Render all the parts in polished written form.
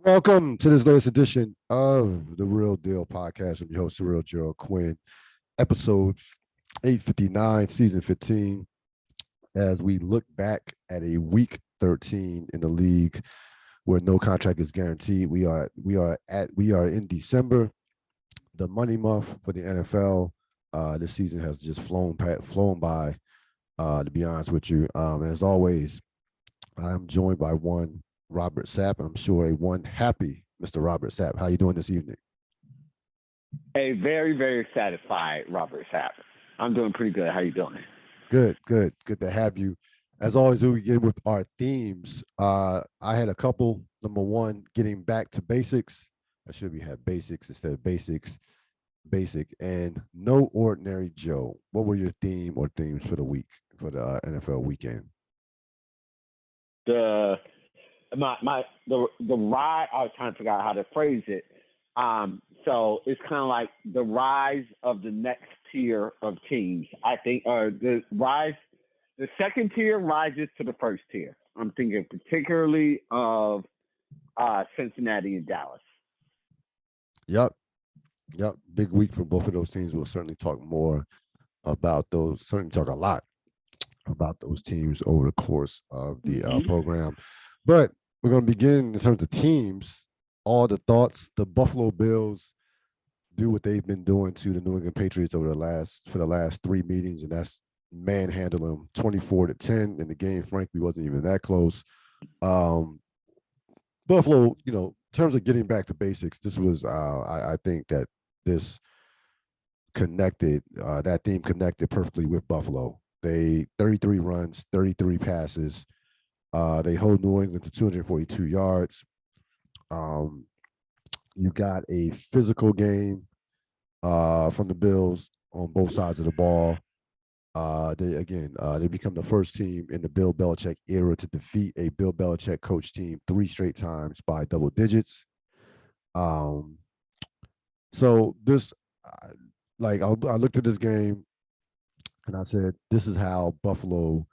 Welcome to this latest edition of the Real Deal podcast. I'm your host, Ril Gerald Quinn, episode 859, season 15. As we look back at a week 13 in the league where no contract is guaranteed, we are in December, the money month for the NFL. This season has just flown by. To be honest with you, as always, I am joined by one Robert Sapp, and I'm sure a one happy Mr. Robert Sapp. How you doing this evening? A very, very satisfied Robert Sapp. I'm doing pretty good. How you doing? Good to have you. As always, we begin with our themes. I had a couple. Number one, getting back to basics. I should be have basics instead of basics. Basic and no ordinary Joe. What were your theme or themes for the week for the NFL weekend? The the ride. I was trying to figure out how to phrase it. So it's kind of like the rise of the next tier of teams. I think, the second tier rises to the first tier. I'm thinking particularly of Cincinnati and Dallas. Yep, yep. Big week for both of those teams. We'll certainly talk more about those. Certainly talk a lot about those teams over the course of the program. But we're going to begin in terms of teams. All the thoughts. The Buffalo Bills do what they've been doing to the New England Patriots over the last three meetings, and that's manhandle them 24-10 in the game. Frankly, wasn't even that close. Um, Buffalo, in terms of getting back to basics, this was I think that this that theme connected perfectly with Buffalo. They 33 runs, 33 passes. They hold New England to 242 yards. Um, you got a physical game from the Bills on both sides of the ball. They become the first team in the Bill Belichick era to defeat a Bill Belichick coach team three straight times by double digits. Um, so this, I looked at this game and I said, this is how Buffalo.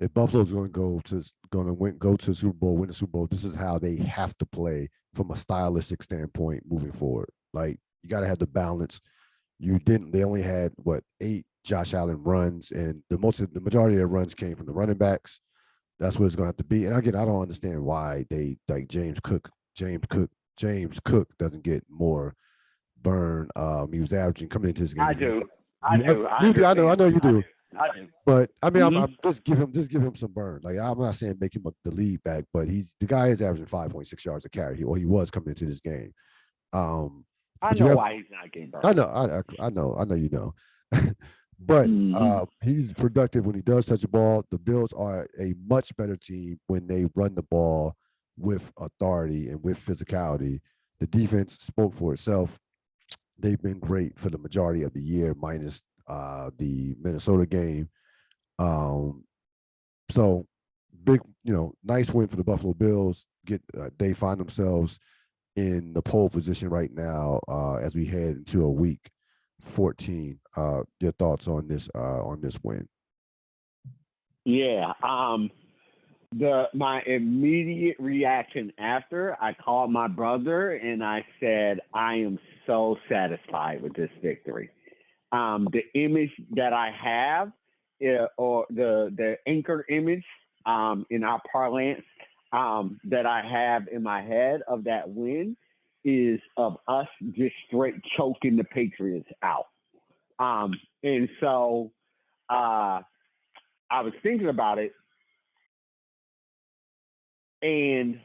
If Buffalo's go to the Super Bowl, win the Super Bowl, this is how they have to play from a stylistic standpoint moving forward. Like you got to have the balance. They only had eight Josh Allen runs, and the majority of their runs came from the running backs. That's what it's going to have to be. And again, I don't understand why they like James Cook doesn't get more burn. He was averaging coming into this game. I do. I You, do. I you do. I understand. know you I do. do. I do. But I mean, Mm-hmm. I'm just give him some burn. Like I'm not saying make him the lead back, but the guy is averaging 5.6 yards a carry. He was coming into this game. Um, I but you know have why he's not getting I burned. know I know you know, but Mm-hmm. he's productive when he does touch the ball. The Bills are a much better team when they run the ball with authority and with physicality. The defense spoke for itself. They've been great for the majority of the year, minus the Minnesota game. Um, so big, nice win for the Buffalo Bills. They find themselves in the pole position right now as we head into a week 14. Your thoughts on this win? Yeah. My immediate reaction after I called my brother and I said, I am so satisfied with this victory. The image that I have, or the anchor image in our parlance that I have in my head of that win is of us just straight choking the Patriots out. And so uh, I was thinking about it, and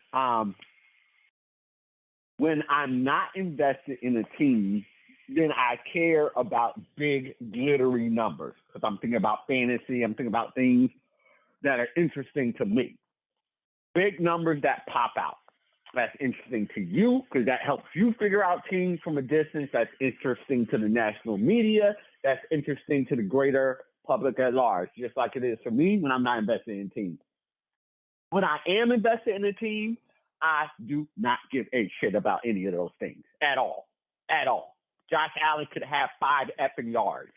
when I'm not invested in a team, then I care about big, glittery numbers because I'm thinking about fantasy. I'm thinking about things that are interesting to me. Big numbers that pop out. That's interesting to you because that helps you figure out teams from a distance. That's interesting to the national media. That's interesting to the greater public at large, just like it is for me when I'm not invested in teams. When I am invested in a team, I do not give a shit about any of those things at all. At all. Josh Allen could have 5 effing yards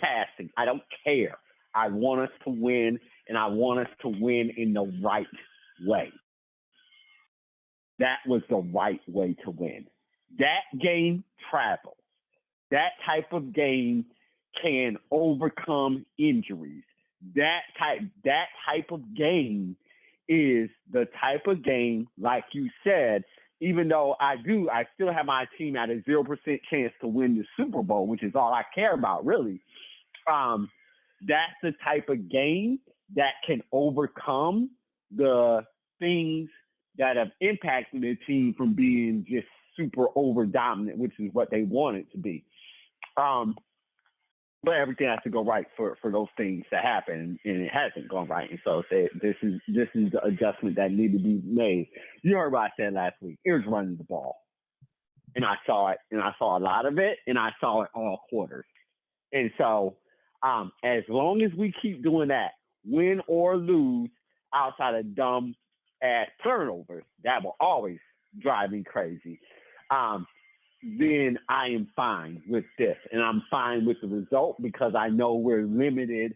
passing. I don't care. I want us to win, and I want us to win in the right way. that was the right way to win. That game travels. That type of game can overcome injuries. That type of game is the type of game, like you said, even though I still have my team at a 0% chance to win the Super Bowl, which is all I care about, really. That's the type of game that can overcome the things that have impacted the team from being just super over dominant, which is what they want it to be. But everything has to go right for those things to happen, and it hasn't gone right. And so this is the adjustment that needed to be made. You heard what I said last week. It was running the ball, and I saw it, and I saw a lot of it, and I saw it all quarters. And so, as long as we keep doing that, win or lose, outside of dumb ass turnovers, that will always drive me crazy. Then I am fine with this, and I'm fine with the result because I know we're limited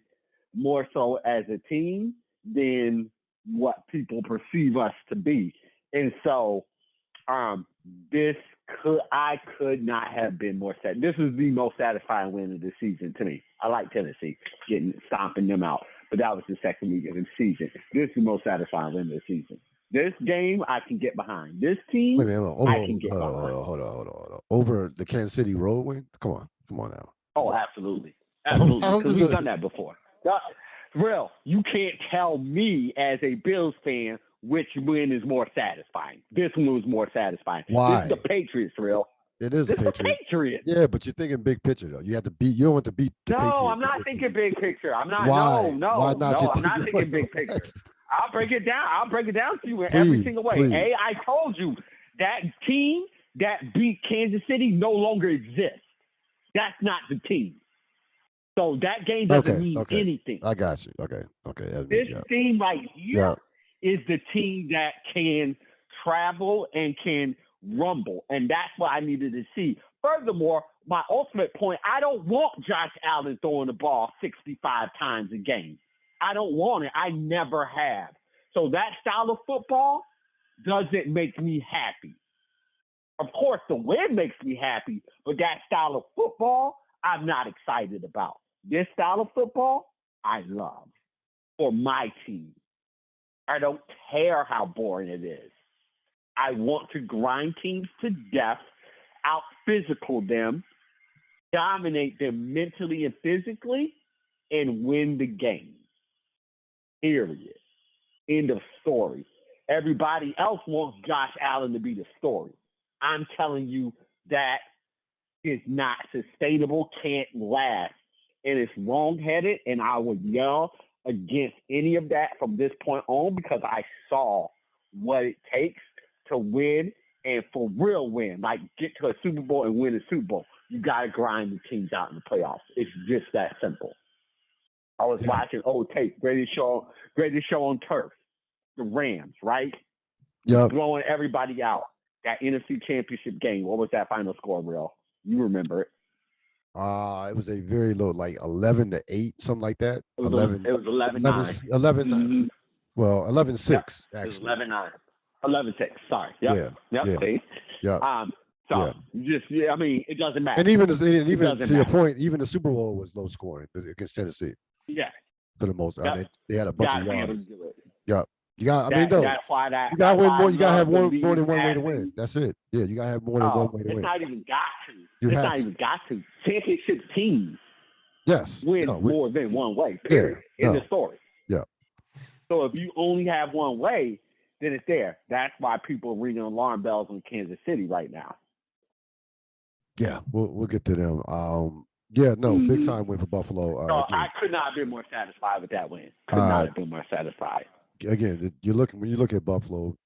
more so as a team than what people perceive us to be. And so, I could not have been more sad. This is the most satisfying win of the season to me. I like Tennessee stomping them out, but that was the second week of the season. This is the most satisfying win of the season. This game I can get behind. This team I can get behind. Hold on. Over the Kansas City road win? Come on now. Oh, absolutely. Because we've done that before. Ril, you can't tell me as a Bills fan which win is more satisfying. This one was more satisfying. Why? This is the Patriots, Ril. It is the Patriots. Yeah, but you're thinking big picture though. You have to beat. You don't want to beat the Patriots. No, I'm not thinking big picture. I'm not. Why? No. Why not? I'm not thinking big picture. I'll break it down. To you in please, every single way. Please. I told you that team that beat Kansas City no longer exists. That's not the team. So that game doesn't mean anything. I got you. Okay. This team right here is the team that can travel and can rumble, and that's what I needed to see. Furthermore, my ultimate point, I don't want Josh Allen throwing the ball 65 times a game. I don't want it. I never have. So that style of football doesn't make me happy. Of course, the win makes me happy, but that style of football, I'm not excited about. This style of football, I love for my team. I don't care how boring it is. I want to grind teams to death, out-physical them, dominate them mentally and physically, and win the game. Period. End of story. Everybody else wants Josh Allen to be the story. I'm telling you that is not sustainable, can't last, and it's wrong-headed, and I would yell against any of that from this point on because I saw what it takes to win and for real win, like get to a Super Bowl and win a Super Bowl. You got to grind the teams out in the playoffs. It's just that simple. I was watching old tape, greatest show on turf, the Rams, right? Yep. Blowing everybody out. That NFC Championship game. What was that final score, Ril? You remember it? It was a very low, like 11-8, something like that. It was 11-9. 11-9. Mm-hmm. Well, 11-6 actually. It was 11-9. 11-6. Sorry. Yep. See? Yeah. I mean, it doesn't matter. And even to your point, even the Super Bowl was low scoring against Tennessee. Yeah. For the most, I mean, they had a bunch of yards. Yeah. You got. You gotta win more. You gotta have more than one way to win. That's it. Yeah, you gotta have more than one way to win. It's not even got to. Championship teams. Yes. Win more than one way. Period. In the story. Yeah. So if you only have one way, then it's there. That's why people are ringing alarm bells in Kansas City right now. Yeah, we'll get to them. Big time win for Buffalo. I could not have been more satisfied with that win. Could not have been more satisfied. Again, when you look at Buffalo,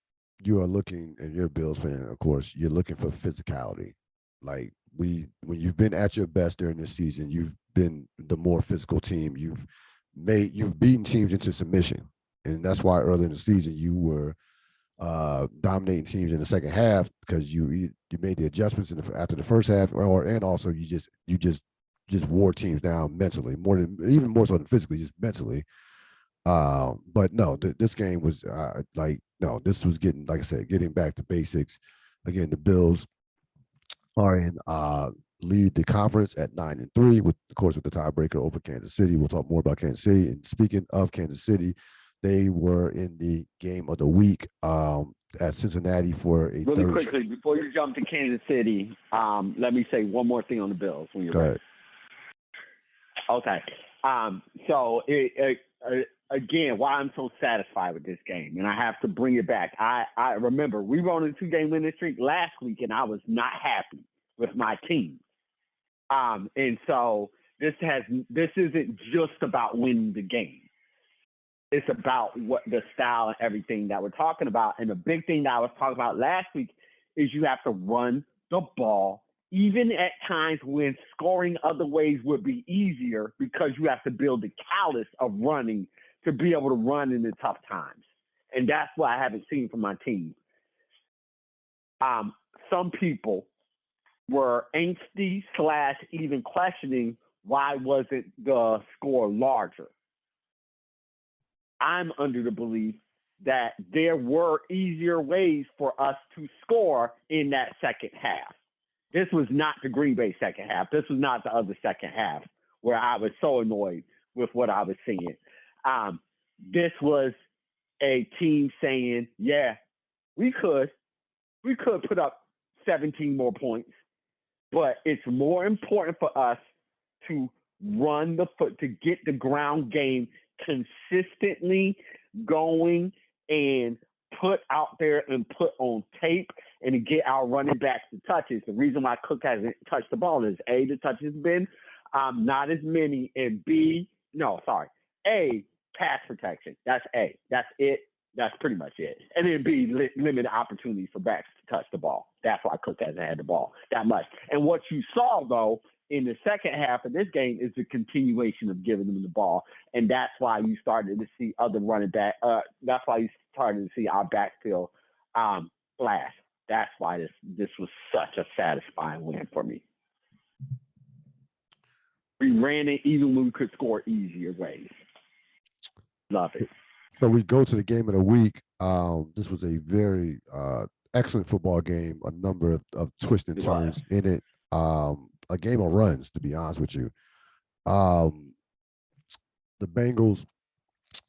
you are looking, and you're a Bills fan, of course, you're looking for physicality. Like when you've been at your best during this season, you've been the more physical team. You've beaten teams into submission, and that's why early in the season you were dominating teams in the second half because you made the adjustments after the first half, and also you just wore teams down mentally, even more so than physically, just mentally. But no, this game was like no, this was getting, like I said, getting back to basics. Again, the Bills are in lead the conference at 9-3, with of course with the tiebreaker over Kansas City. We'll talk more about Kansas City. And speaking of Kansas City, they were in the game of the week at Cincinnati for a really quickly before you jump to Kansas City. Let me say one more thing on the Bills when you're ready. Okay. So again, why I'm so satisfied with this game, and I have to bring it back. I remember we were on a 2-game winning streak last week, and I was not happy with my team. And so this isn't just about winning the game. It's about what the style and everything that we're talking about. And the big thing that I was talking about last week is you have to run the ball, even at times when scoring other ways would be easier, because you have to build the callus of running to be able to run in the tough times. And that's what I haven't seen from my team. Some people were angsty / even questioning why wasn't the score larger. I'm under the belief that there were easier ways for us to score in that second half. This was not the Green Bay second half. This was not the other second half where I was so annoyed with what I was seeing. This was a team saying, yeah, we could put up 17 more points, but it's more important for us to run the foot, to get the ground game consistently going and put out there and put on tape and to get our running backs the touches. The reason why Cook hasn't touched the ball is A, the touches have been not as many, and A, pass protection. That's A. That's it. That's pretty much it. And then B, limited opportunities for backs to touch the ball. That's why Cook hasn't had the ball that much. And what you saw, though, in the second half of this game is the continuation of giving them the ball. And that's why you started to see other running back. That's why you started to see our backfield flash. That's why this was such a satisfying win for me. We ran it even when we could score easier ways. Love it. So we go to the game of the week. This was a very excellent football game, a number of twists and turns in it. A game of runs, to be honest with you. The Bengals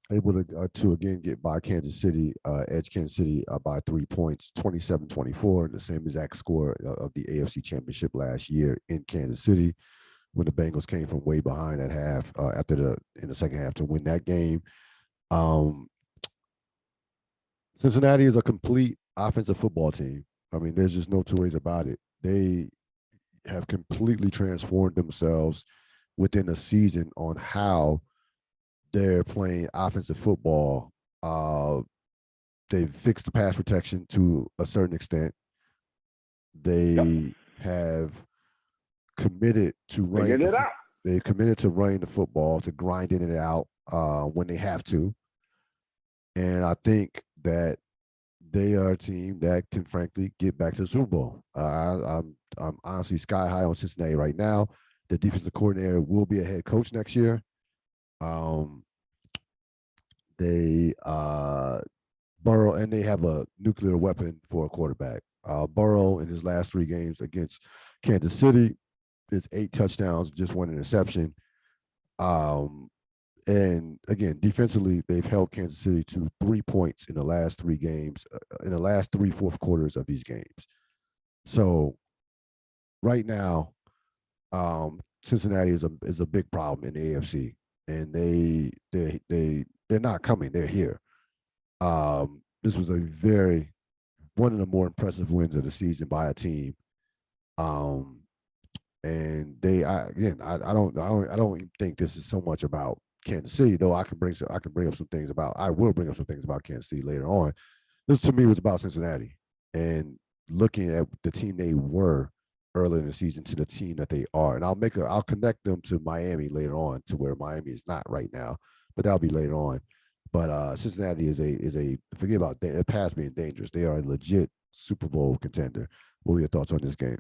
able to again get by Kansas City, edge Kansas City by 3 points, 27-24, the same exact score of the AFC Championship last year in Kansas City, when the Bengals came from way behind at half in the second half to win that game. Cincinnati is a complete offensive football team. I mean, there's just no two ways about it. They have completely transformed themselves within a season on how they're playing offensive football. They've fixed the pass protection to a certain extent. They have committed to running. They committed to running the football, to grinding it out when they have to. And I think that they are a team that can, frankly, get back to the Super Bowl. I'm honestly sky high on Cincinnati right now. The defensive coordinator will be a head coach next year. They Burrow, and they have a nuclear weapon for a quarterback. Burrow in his last 3 games against Kansas City is 8 touchdowns, just 1 interception. And again, defensively, they've held Kansas City to 3 points in the last 3 games, in the last 3 fourth quarters of these games. So right now, Cincinnati is a big problem in the AFC, and they're not coming. They're here. This was one of the more impressive wins of the season by a team. And I don't even think this is so much about Kansas City, though. I will bring up some things about Kansas City later on. This to me was about Cincinnati and looking at the team they were earlier in the season to the team that they are. And I'll connect them to Miami later on, to where Miami is not right now, but that'll be later on. But Cincinnati is a forget about it past being dangerous. They are a legit Super Bowl contender. What were your thoughts on this game?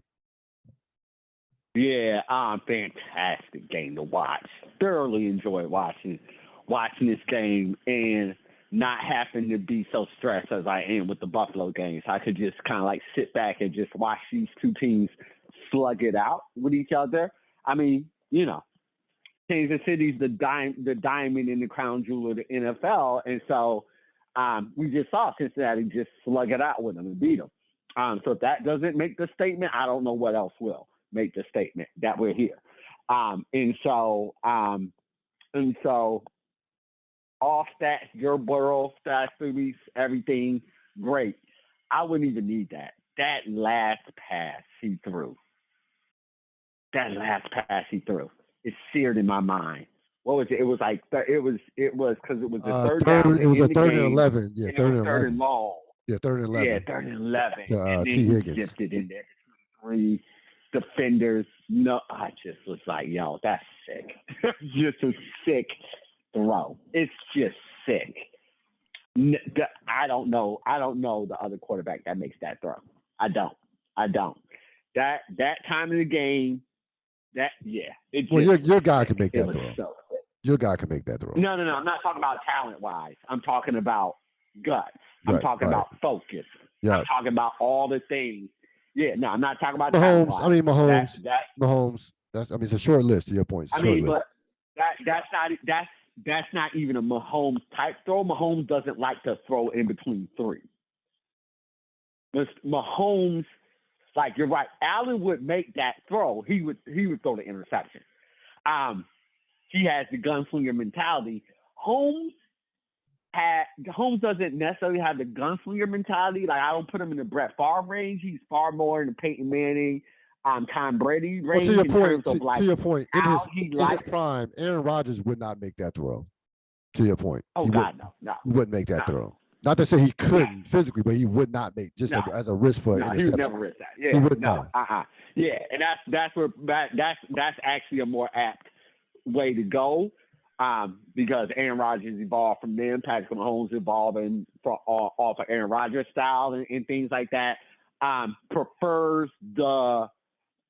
Yeah, fantastic game to watch. Thoroughly enjoyed watching this game. And not having to be so stressed as I am with the Buffalo games. I could just kind of like sit back and just watch these two teams slug it out with each other. I mean, Kansas City's the diamond in the crown jewel of the NFL, and so we just saw Cincinnati just slug it out with them and beat them. So if that doesn't make the statement, I don't know what else will make the statement that we're here. And so all stats, your Burrow stats, movies, everything, great. I wouldn't even need that. That last pass he threw. It's seared in my mind. What was it? It was like it was because it was the third down. It was a third and game, 11. Yeah, third and long. Yeah, third and 11. Yeah, third and 11. And then T. he Higgins zipped it in there. 3 defenders. No, I just was like, yo, that's sick. Just a sick throw. It's just sick. I don't know the other quarterback that makes that throw. I don't. That time of the game. Your guy can make that throw. So your guy can make that throw. No. I'm not talking about talent wise. I'm talking about guts. I'm talking about focus. Yeah. I'm talking about all the things. Yeah, no, I'm not talking about Mahomes. talent-wise. I mean, Mahomes. It's a short list to your point. But that's not even a Mahomes type throw. Mahomes doesn't like to throw in between 3. Mahomes, like you're right. Allen would make that throw. He would throw the interception. He has the gunslinger mentality. Holmes doesn't necessarily have the gunslinger mentality. Like I don't put him in the Brett Favre range. He's far more in the Peyton Manning, Tom Brady range. To your point, in his prime, Aaron Rodgers would not make that throw. To your point. Oh God, no. He wouldn't make that throw. Not to say he couldn't physically, but he would not make as a risk for interception. He would never risk that. Yeah, he would Yeah, and that's actually a more apt way to go. Because Aaron Rodgers evolved from them, Patrick Mahomes evolving off of Aaron Rodgers style and things like that. Prefers the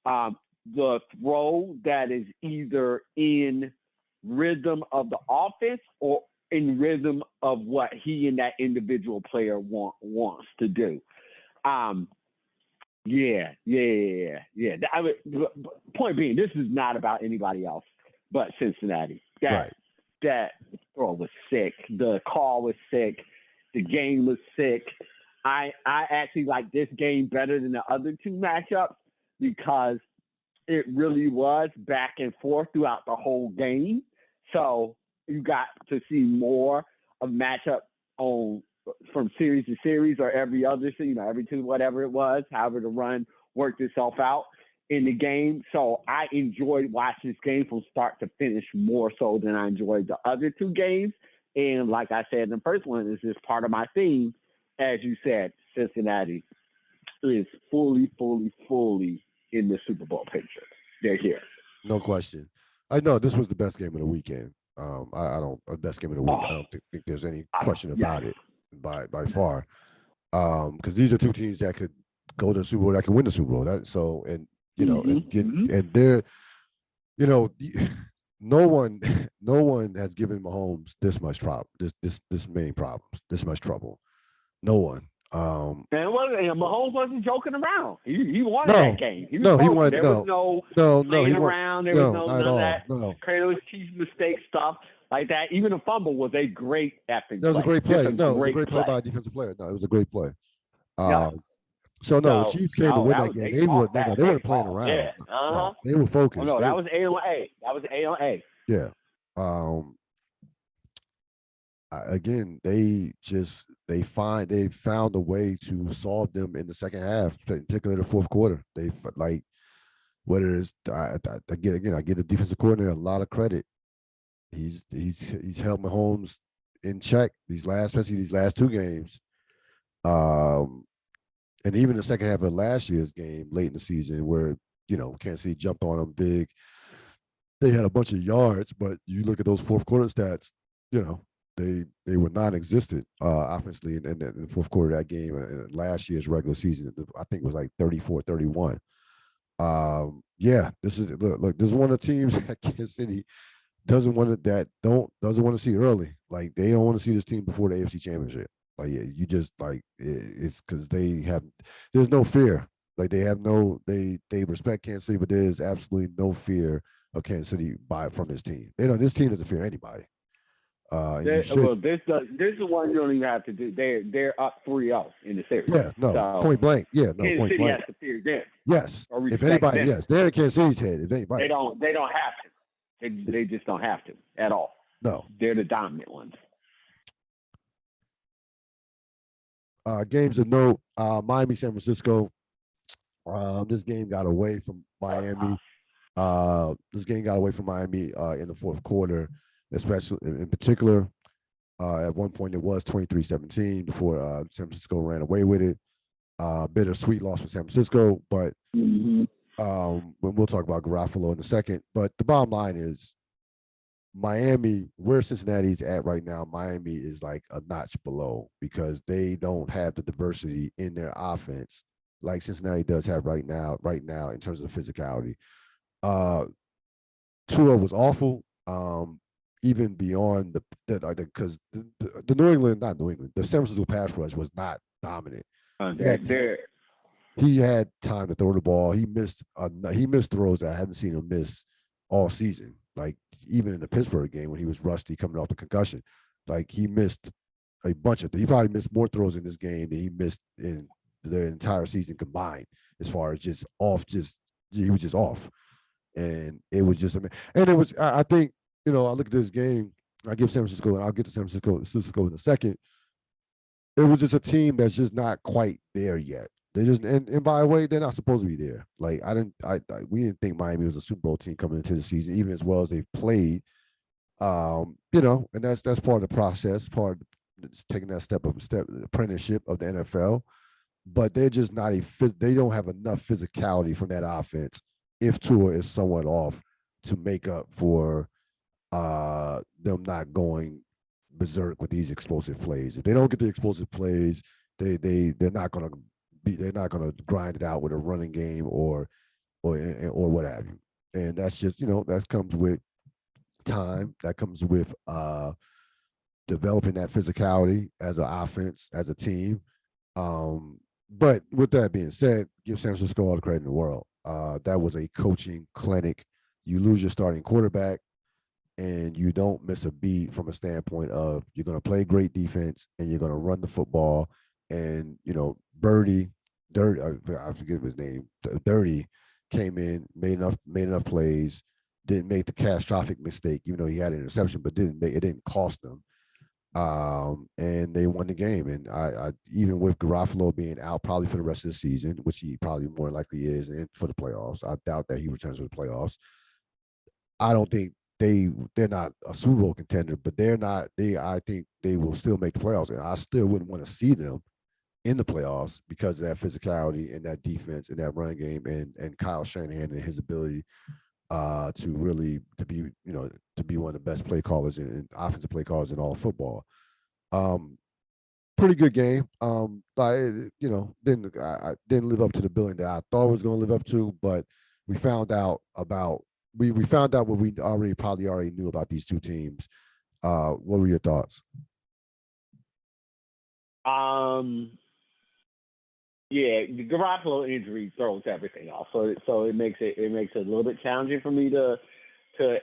throw that is either in rhythm of the offense or in rhythm of what he and that individual player wants to do. Point being, this is not about anybody else but Cincinnati. That throw was sick. The call was sick. The game was sick. I actually like this game better than the other 2 matchups because it really was back and forth throughout the whole game. So you got to see more of matchup from series to series or every other, every 2, whatever it was, however the run worked itself out in the game. So I enjoyed watching this game from start to finish more so than I enjoyed the other 2 games. And like I said in the first one, this is part of my theme. As you said, Cincinnati is fully in the Super Bowl picture. They're here. No question. I know this was the best game of the weekend. Best game of the week. I don't think there's any question about it by far. Because these are 2 teams that could go to the Super Bowl, that can win the Super Bowl. And they're, no one has given Mahomes this much trouble, this many problems, this much trouble. No one. And Mahomes wasn't joking around. He won that game. He won. There was no playing around. There was none of that cradle cheese mistake stuff like that. Even a fumble was a great effing play. That was a great play. It was a great play by a defensive player. No, it was a great play. The Chiefs came to win that game. They weren't playing around. Yeah. No, they were focused. That was A-on-A. That was A-on-A. Yeah. Again, they found a way to solve them in the second half, particularly the fourth quarter. They whether it's I give the defensive coordinator a lot of credit. He's held Mahomes in check especially these last 2 games. And even the second half of last year's game, late in the season, where Kansas City jumped on them big. They had a bunch of yards, but you look at those fourth quarter stats, they were non-existent offensively in the fourth quarter of that game. And last year's regular season, I think it was like 34-31. This is one of the teams that Kansas City doesn't want to see early. Like they don't want to see this team before the AFC Championship. Like yeah, you just like it's because there's no fear. Like they have no they respect Kansas City, but there's absolutely no fear of Kansas City from this team. This team doesn't fear anybody. And you should. Well, this is one you don't even have to do. They're up 3-0 in the series, Yeah, no, so point blank. Yeah, no, Kansas point City blank. has to fear them Yes. or If respect anybody, them. yes, they're in Kansas City's head. If anybody. They don't have to. They just don't have to at all. No. They're the dominant ones. Games of note: Miami, San Francisco. This game got away from Miami. This game got away from Miami in the fourth quarter, especially in particular. At one point, it was 23-17 before San Francisco ran away with it. Bittersweet loss for San Francisco, but when we'll talk about Garofalo in a second. But the bottom line is Miami, where Cincinnati's at right now, Miami is like a notch below because they don't have the diversity in their offense like Cincinnati does have right now in terms of physicality. Tua was awful. Even beyond because the New England, not New England, the San Francisco pass rush was not dominant. He had time to throw the ball. He missed throws that I haven't seen him miss all season. Like even in the Pittsburgh game when he was rusty coming off the concussion, like he missed a bunch of. He probably missed more throws in this game than he missed in the entire season combined. As far as just off, he was just off, and it was just. And it was. I think I look at this game. I give San Francisco, and I'll get to San Francisco in a second. It was just a team that's just not quite there yet. They just and by the way, they're not supposed to be there. Like we didn't think Miami was a Super Bowl team coming into the season, even as well as they've played. And that's part of the process, part of taking that step apprenticeship of the NFL. But they're just not they don't have enough physicality from that offense if Tua is somewhat off to make up for them not going berserk with these explosive plays. If they don't get the explosive plays, they're not gonna grind it out with a running game or what have you. And that's just that comes with time. That comes with developing that physicality as an offense, as a team. But with that being said, give San Francisco all the credit in the world. That was a coaching clinic. You lose your starting quarterback, and you don't miss a beat from a standpoint of you're going to play great defense and you're going to run the football. And Dirty, I forget his name. Dirty came in, made enough plays, didn't make the catastrophic mistake, even though he had an interception, but it didn't cost them. And they won the game. And I even with Garofalo being out probably for the rest of the season, which he probably more likely is, and for the playoffs, I doubt that he returns for the playoffs. I don't think they're not a Super Bowl contender, but I think they will still make the playoffs, and I still wouldn't want to see them in the playoffs because of that physicality and that defense and that running game and Kyle Shanahan and his ability to really to be one of the best play callers and offensive play callers in all of football. Pretty good game. I didn't live up to the billing that I thought it was going to live up to, but we found out we found out what we already knew about these two teams. What were your thoughts? Yeah, the Garoppolo injury throws everything off, so it makes it a little bit challenging for me to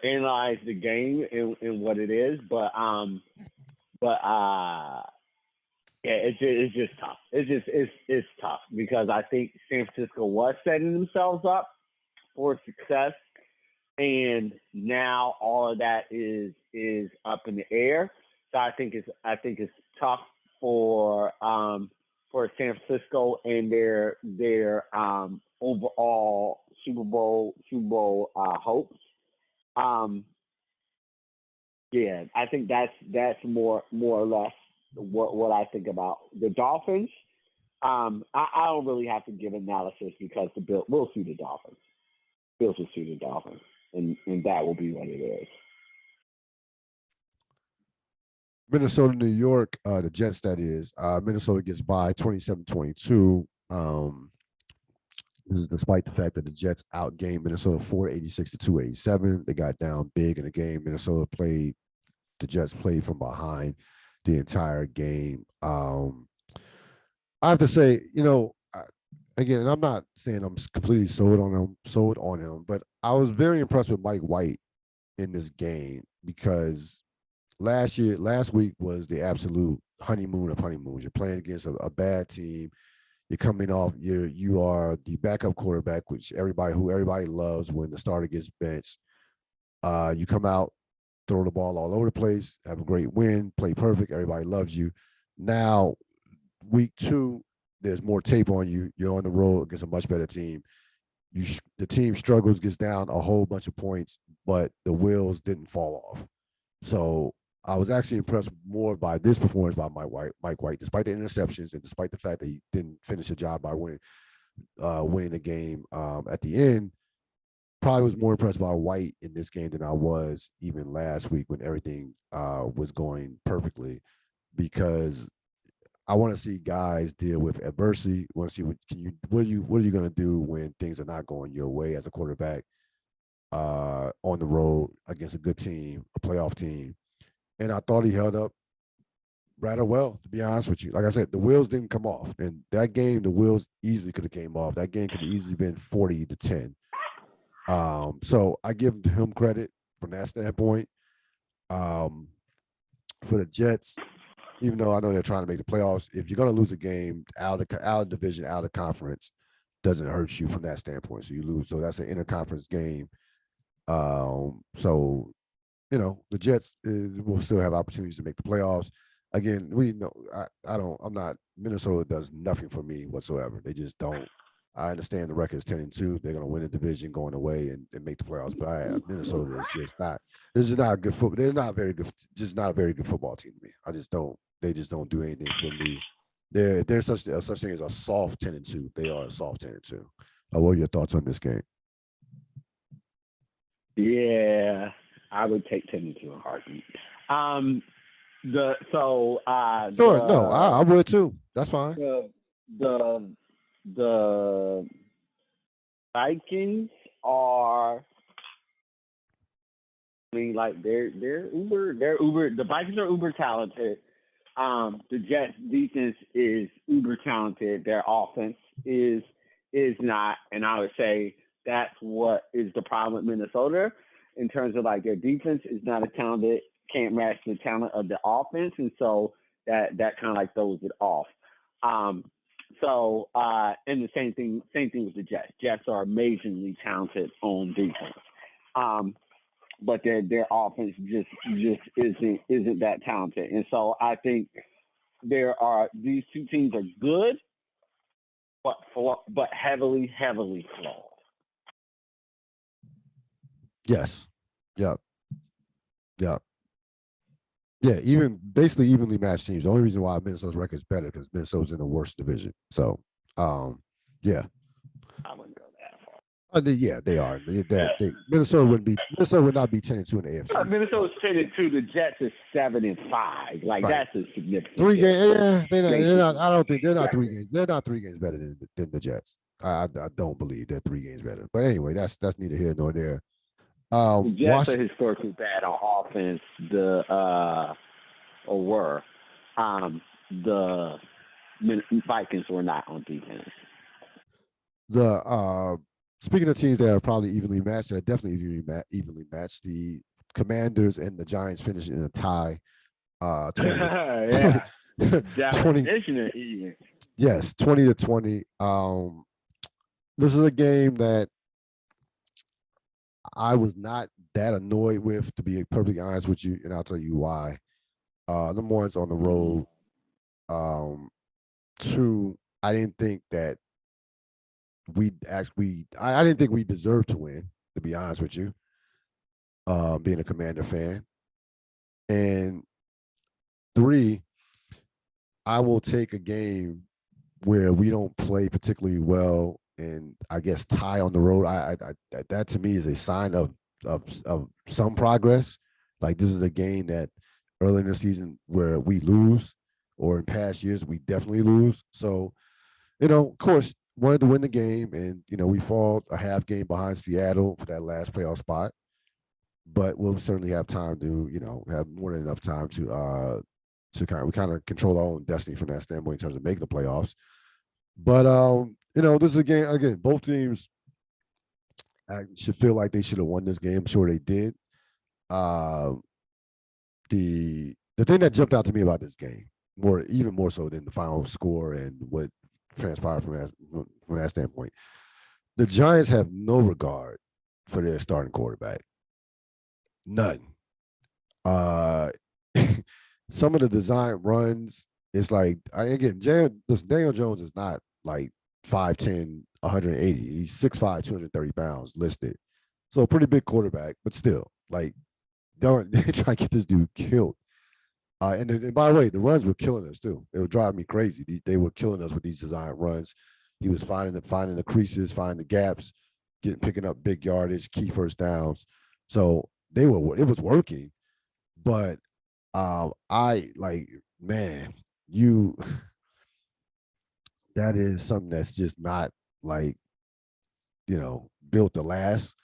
analyze the game and what it is, but yeah, it's just tough. It's tough because I think San Francisco was setting themselves up for success, and now all of that is up in the air. So I think it's tough for San Francisco and their overall Super Bowl hopes. Yeah, I think that's more or less what I think about the Dolphins. I don't really have to give analysis because we'll see the Dolphins. Bills will see the Dolphins, and that will be what it is. Minnesota, New York, the Jets, that is. Minnesota gets by 27-22. This is despite the fact that the Jets outgained Minnesota 486 to 287. They got down big in the game. The Jets played from behind the entire game. I have to say, again, and I'm not saying I'm completely sold on him, but I was very impressed with Mike White in this game because last week was the absolute honeymoon of honeymoons. You're playing against a bad team. You're coming off. You are the backup quarterback, who everybody loves when the starter gets benched. You come out, throw the ball all over the place, have a great win, play perfect. Everybody loves you. Now, week 2, there's more tape on you. You're on the road against a much better team. The team struggles, gets down a whole bunch of points, but the wheels didn't fall off. So I was actually impressed more by this performance by Mike White, despite the interceptions and despite the fact that he didn't finish the job by winning the game at the end. Probably was more impressed by White in this game than I was even last week when everything was going perfectly, because I want to see guys deal with adversity. I want to see what are you going to do when things are not going your way as a quarterback on the road against a good team, a playoff team. And I thought he held up rather well, to be honest with you. Like I said, the wheels didn't come off. And that game, the wheels easily could have came off. That game could have easily been 40-10. So I give him credit from that standpoint. For the Jets, even though I know they're trying to make the playoffs, if you're going to lose a game out of division, out of conference, doesn't hurt you from that standpoint. So you lose. So that's an interconference game. So the Jets will still have opportunities to make the playoffs. Again, we know I'm not. Minnesota does nothing for me whatsoever. They just don't. I understand the record is 10-2. They're going to win the division going away and make the playoffs. But Minnesota is just not. This is not a good football. They're not very good. Just not a very good football team to me. I just don't. They just don't do anything for me. They're such thing as a soft 10-2. They are a soft 10-2. What are your thoughts on this game? Yeah, I would take 10-2 in a heartbeat. Sure, no, I would too. That's fine. The Vikings are. I mean, like they're uber. The Vikings are uber talented. The Jets defense is uber talented. Their offense is not, and I would say that's what is the problem with Minnesota in terms of like their defense is not as talented, can't match the talent of the offense, and so that kind of like throws it off. And the same thing with the Jets. Jets are amazingly talented on defense. But their offense just isn't that talented. And so I think these two teams are good, but heavily flawed. Yes. Yeah. Yeah. Yeah, basically evenly matched teams. The only reason why Minnesota's record is better because Minnesota's in the worst division. So, yeah. I wouldn't go that far. Yeah, they are. Minnesota would not be 10-2 in the AFC. Minnesota's 10-2. The Jets is 7-5. Like right. That's a significant. 3 games. Yeah, they're not. I don't think they're not 3 games. They're not 3 games better than the Jets. I don't believe they're 3 games better. But anyway, that's neither here nor there. The Jets are historically bad on offense. The Vikings were not on defense. Speaking of teams that are probably evenly matched, they're definitely evenly matched. The Commanders and the Giants finished in a tie. 20 yeah. 20. Yes, 20-20. This is a game that I was not that annoyed with, to be perfectly honest with you, and I'll tell you why. Number one's on the road. 2, I didn't think that I didn't think we deserved to win, to be honest with you, being a Commander fan. And 3, I will take a game where we don't play particularly well and I guess tie on the road. That to me is a sign of some progress. Like this is a game that early in the season where we lose, or in past years we definitely lose. So, of course, wanted to win the game, and we fall a half game behind Seattle for that last playoff spot. But we'll certainly have time to, have more than enough time to kind of control our own destiny from that standpoint in terms of making the playoffs. But this is a game again. Both teams should feel like they should have won this game. I'm sure they did. Uh, the thing that jumped out to me about this game, even more so than the final score and what transpired from that standpoint, the Giants have no regard for their starting quarterback. None. Uh, some of the design runs, it's like Daniel Jones is not like 5'10", 180. He's 6'5", 230 pounds listed. So a pretty big quarterback, but still, like, don't try to get this dude killed. And by the way, the runs were killing us too. It would drive me crazy. They were killing us with these design runs. He was finding the creases, finding the gaps, picking up big yardage, key first downs. So it was working, but I like, man, you that is something that's just not like, built to last.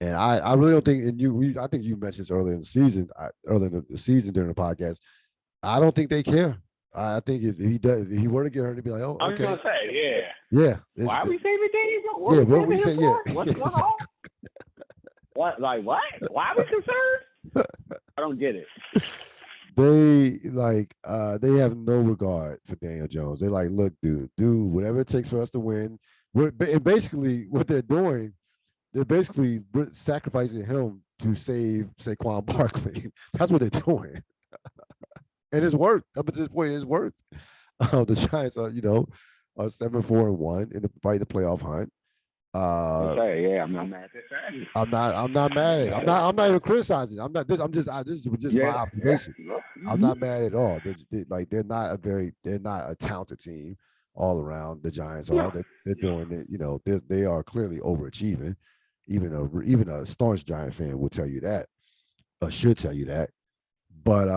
And I really don't think, and I think you mentioned this earlier in the season during the podcast. I don't think they care. I think if he were to get hurt, he'd be like, oh, I was okay, gonna say, yeah. Why are we saving things? Yeah, what we say, yeah. What's going on? What? Like what? Why are we concerned? I don't get it. They have no regard for Daniel Jones. They're like, look, dude, do whatever it takes for us to win. And basically, what they're doing, they're basically sacrificing him to save Saquon Barkley. That's what they're doing. And it's worked. Up at this point, it's worked. The Giants are, are 7-4-1 in the playoff hunt. I'm not mad at that. I'm not mad. I'm not even criticizing. I'm not. This is just my observation. I'm not mad at all. They're not a talented team all around. The Giants are. They're doing it. They are clearly overachieving. Even a staunch Giant fan will tell you that, or should tell you that. But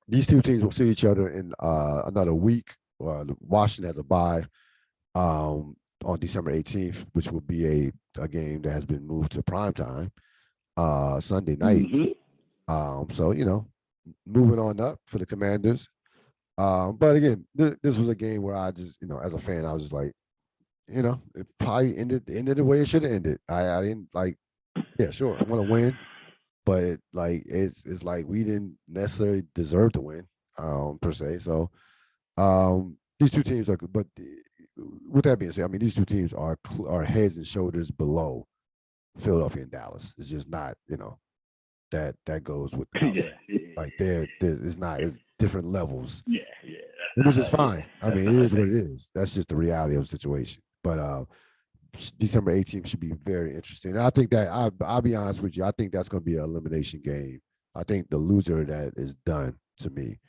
these two teams will see each other in another week. Washington has a bye on December 18th, which will be a game that has been moved to prime time, Sunday night. Mm-hmm. So moving on up for the Commanders. But again, this was a game where I just, as a fan, I was just like, it probably ended the way it should have ended. I didn't like, yeah, sure, I want to win, but it's like we didn't necessarily deserve to win, per se. So these two teams are, but with that being said, I mean, these two teams are heads and shoulders below Philadelphia and Dallas. It's just not, that goes with like it's different levels. Yeah. Which is fine. I mean, it is what it is. That's just the reality of the situation. But December 18th should be very interesting. And I think that I'll be honest with you. I think that's going to be an elimination game. I think the loser of that is done to me.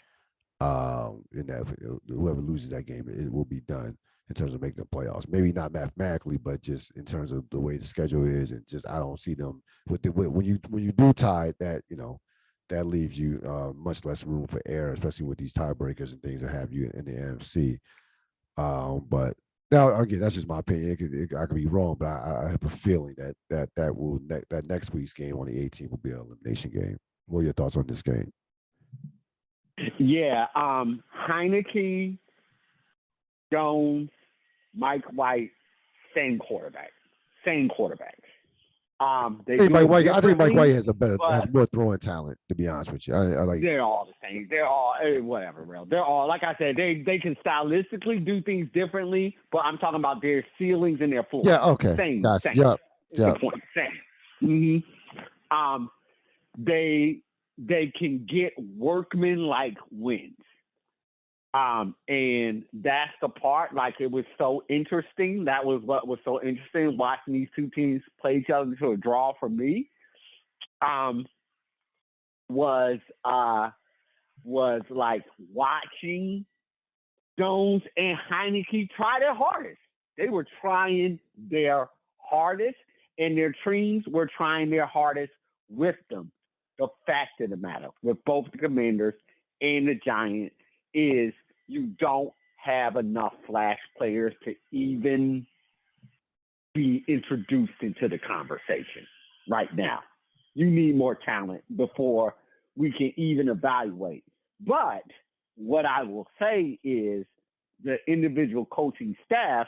And that whoever loses that game, it will be done in terms of making the playoffs. Maybe not mathematically, but just in terms of the way the schedule is, and just I don't see them when you do tie that, that leaves you much less room for error, especially with these tiebreakers and things that have you in the NFC. But now again, that's just my opinion. I could be wrong, but I have a feeling that next week's game on the 18th will be an elimination game. What are your thoughts on this game? Yeah, Heineke, Jones, Mike White, same quarterback. I think Mike White has more throwing talent. To be honest with you, I like. They're all the same. They're all whatever, real. They're all, like I said, they can stylistically do things differently, but I'm talking about their ceilings and their floors. Yeah. Okay. Same. Gotcha. Same. Yep. The point. Same. Mm-hmm. They can get workman-like wins. And that's the part, like, it was so interesting. That was what was so interesting, watching these two teams play each other to a draw for me. Was like watching Jones and Heineke try their hardest. They were trying their hardest, and their teams were trying their hardest with them. The fact of the matter with both the Commanders and the Giants is you don't have enough flash players to even be introduced into the conversation right now. You need more talent before we can even evaluate. But what I will say is the individual coaching staff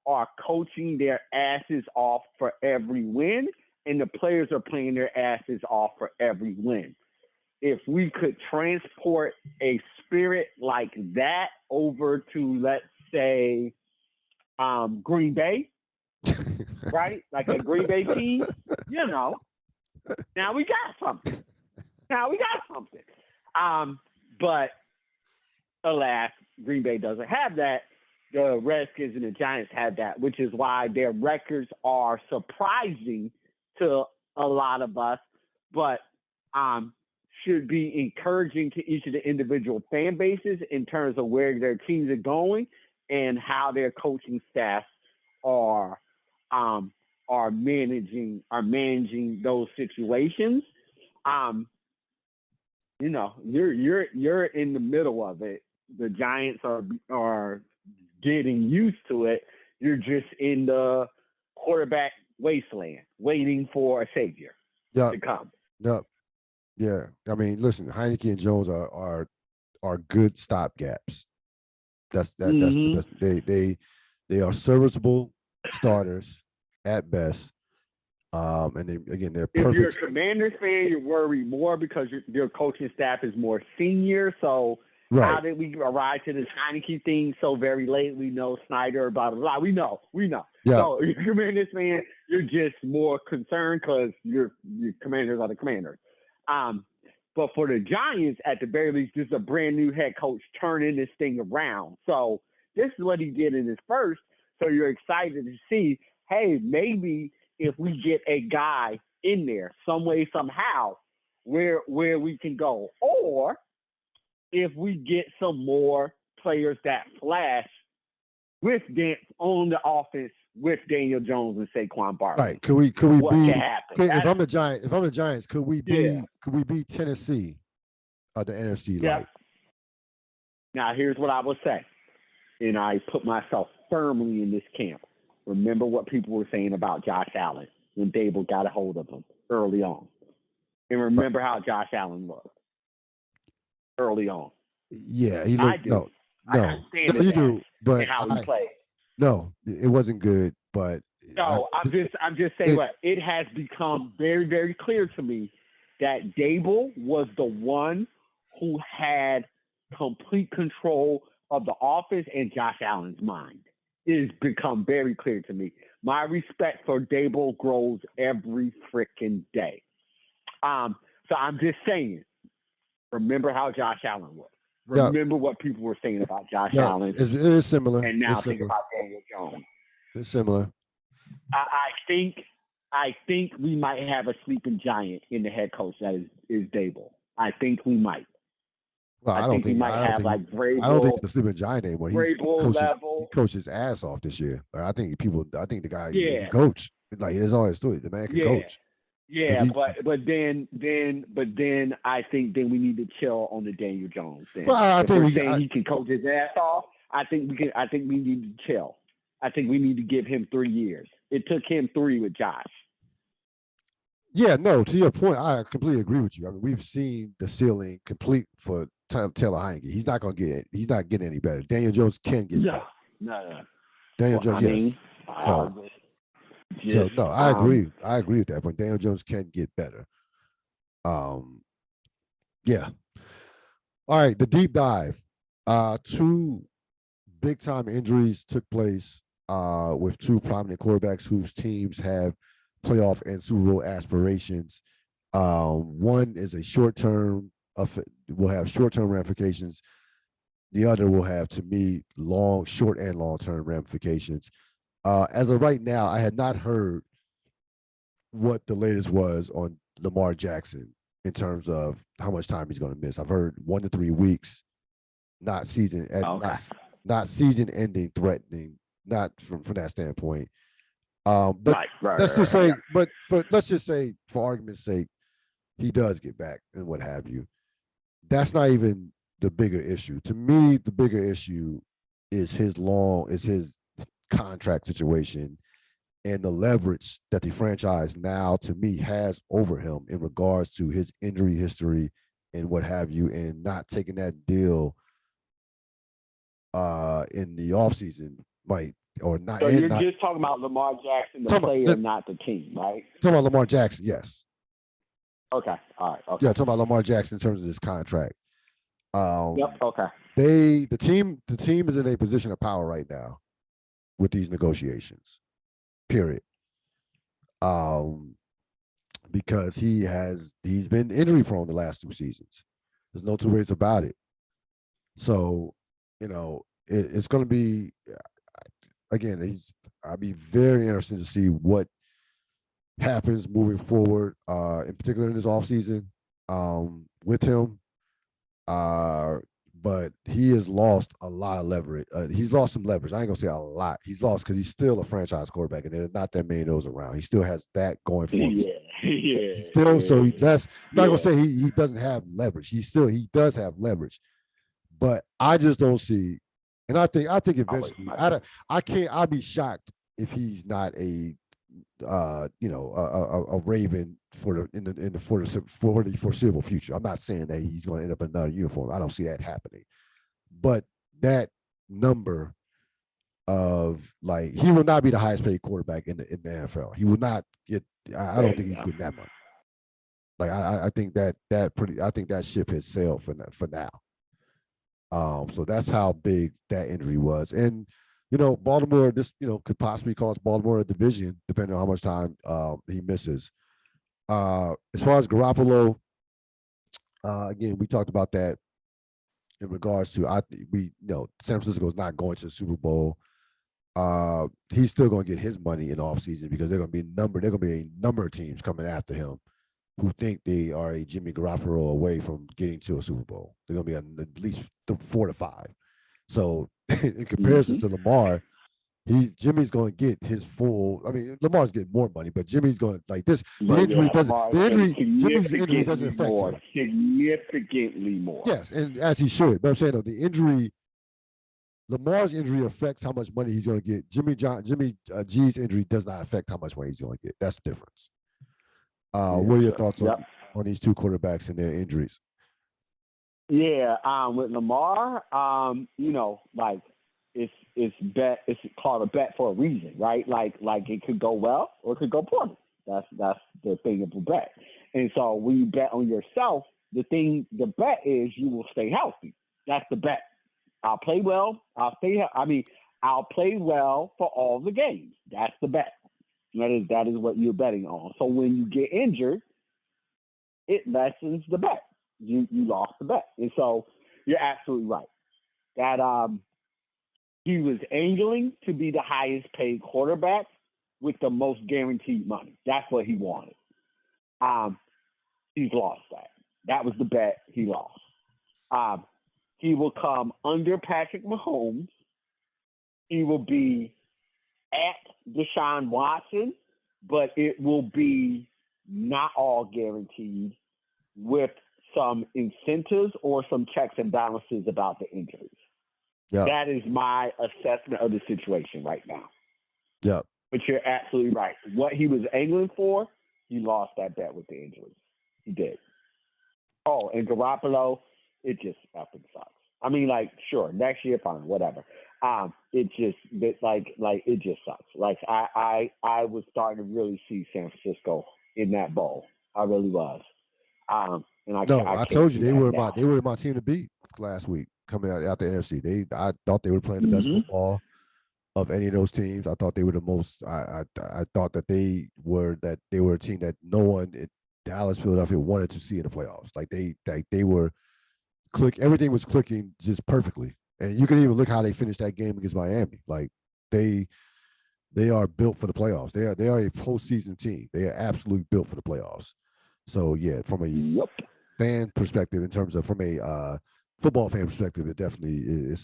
are coaching their asses off for every win, and the players are playing their asses off for every win. If we could transport a spirit like that over to, let's say, Green Bay, right? Like a Green Bay team, now we got something. But alas, Green Bay doesn't have that. The Redskins and the Giants have that, which is why their records are surprising to a lot of us, but should be encouraging to each of the individual fan bases in terms of where their teams are going and how their coaching staffs are managing those situations. You're in the middle of it. The Giants are getting used to it. You're just in the quarterback wasteland, waiting for a savior to come. Yep. Yeah. I mean, listen, Heineke and Jones are good stopgaps. That's the best. They are serviceable starters at best. And they're perfect. If you're a Commanders fan, you're worried more because your coaching staff is more senior. So how did we arrive to this Heineke thing so very late? We know Snyder, blah, blah, blah. We know. Yeah. So if you're a Commanders fan, you're just more concerned because your Commanders are the Commanders. But for the Giants, at the very least, this is a brand new head coach turning this thing around. So this is what he did in his first. So you're excited to see, hey, maybe if we get a guy in there some way, somehow, where we can go. Or if we get some more players that flash on the offense with Daniel Jones and Saquon Barkley. Right. Could we what be can happen? if I'm the Giants, could we be Tennessee of the NFC light? Now here's what I will say. And I put myself firmly in this camp. Remember what people were saying about Josh Allen when Dable got a hold of him early on. And remember how Josh Allen was early on. Yeah, he looked. No, you do. But how he played. No, it wasn't good. But no, I'm just saying it has become very, very clear to me that Dable was the one who had complete control of the offense and Josh Allen's mind. It has become very clear to me. My respect for Dable grows every freaking day. So I'm just saying, remember how Josh Allen was. Remember what people were saying about Josh Allen. It is similar. And now think about Daniel Jones. It's similar. I think we might have a sleeping giant in the head coach that is Dable. I think we might. Well, I don't think we might have like Vrabel. I don't think the sleeping giant anymore. He coached his ass off this year. I think the guy he coached. Like there's always to it. The man can coach. Yeah, but then I think then we need to chill on the Daniel Jones thing. Well, I think he can coach his ass off. I think we need to chill. I think we need to give him 3 years. It took him 3 with Josh. Yeah, no, to your point, I completely agree with you. I mean, we've seen the ceiling complete for Taylor Heineke. He's not getting any better. Daniel Jones can get better. No. Daniel Jones, yes. I agree. I agree with that. But Daniel Jones can get better. Yeah. All right, the deep dive. 2 big-time injuries took place with 2 prominent quarterbacks whose teams have playoff and Super Bowl aspirations. One is a short-term, will have short-term ramifications. The other will have, to me, short and long-term ramifications. As of right now, I had not heard what the latest was on Lamar Jackson in terms of how much time he's going to miss. I've heard 1 to 3 weeks, not season ending threatening, not from that standpoint. But let's just say, let's just say, for argument's sake, he does get back and what have you. That's not even the bigger issue. To me, the bigger issue is his contract situation and the leverage that the franchise now, to me, has over him in regards to his injury history and what have you, and not taking that deal in the offseason might or not. So And you're not just talking about Lamar Jackson, the talking player, about, not the team, right? talking about Lamar Jackson, yes. Okay. All right. Okay. Yeah, talking about Lamar Jackson in terms of this contract. Yep. Okay. The team is in a position of power right now with these negotiations. Period. Um, because he's been injury prone the last 2 seasons. There's no two ways about it. So, it's going to be, again, I'll be very interested to see what happens moving forward, in particular in this offseason, with him. But he has lost a lot of leverage. He's lost some leverage. I ain't gonna say a lot. He's lost because he's still a franchise quarterback, and there's not that many of those around. He still has that going for him. He still, so I'm not gonna say he doesn't have leverage. He does have leverage, but I just don't see. And I think eventually, I'd be shocked if he's not a Raven for the foreseeable future. I'm not saying that he's going to end up in another uniform. I don't see that happening. But that number of, like, he will not be the highest paid quarterback in the NFL. He will not get. I don't think he's getting that money. Like, I think I think that ship has sailed for now. So that's how big that injury was. And, Baltimore, this, could possibly cost Baltimore a division, depending on how much time he misses. As far as Garoppolo, again, we talked about that in regards to, San Francisco is not going to the Super Bowl. He's still going to get his money in the offseason because there are going to be a number of teams coming after him who think they are a Jimmy Garoppolo away from getting to a Super Bowl. They're going to be at least 4 to 5. So in comparison to Lamar, Jimmy's going to get his full. I mean, Lamar's getting more money, but Jimmy's going to, like, this. Jimmy's injury doesn't affect him significantly more. Yes, and as he should. But I'm saying, though, Lamar's injury affects how much money he's going to get. Jimmy G's injury does not affect how much money he's going to get. That's the difference. What are your thoughts on these two quarterbacks and their injuries? Yeah, with Lamar, like, it's called a bet for a reason, right? Like it could go well or it could go poorly. That's the thing of a bet. And so when you bet on yourself, the bet is you will stay healthy. That's the bet. I'll play well. I'll play well for all the games. That's the bet. That is what you're betting on. So when you get injured, it lessens the bet. You lost the bet. And so you're absolutely right. That he was angling to be the highest paid quarterback with the most guaranteed money. That's what he wanted. He's lost that. That was the bet he lost. He will come under Patrick Mahomes. He will be at Deshaun Watson, but it will be not all guaranteed, with some incentives or some checks and balances about the injuries. Yeah. That is my assessment of the situation right now. Yeah. But you're absolutely right. What he was angling for, he lost that bet with the injuries. He did. Oh, and Garoppolo, it just effing sucks. I mean, like, sure, next year, fine, whatever. It just sucks. Like, I was starting to really see San Francisco in that bowl. I really was. I told you they were my team to beat last week coming out the NFC. I thought they were playing the best football of any of those teams. I thought they were the most. I thought that they were a team that no one in Dallas, Philadelphia wanted to see in the playoffs. Like they were everything was clicking just perfectly. And you can even look how they finished that game against Miami. Like they are built for the playoffs. They are a postseason team. They are absolutely built for the playoffs. So yeah, from a fan perspective, in terms of from a football fan perspective, it definitely is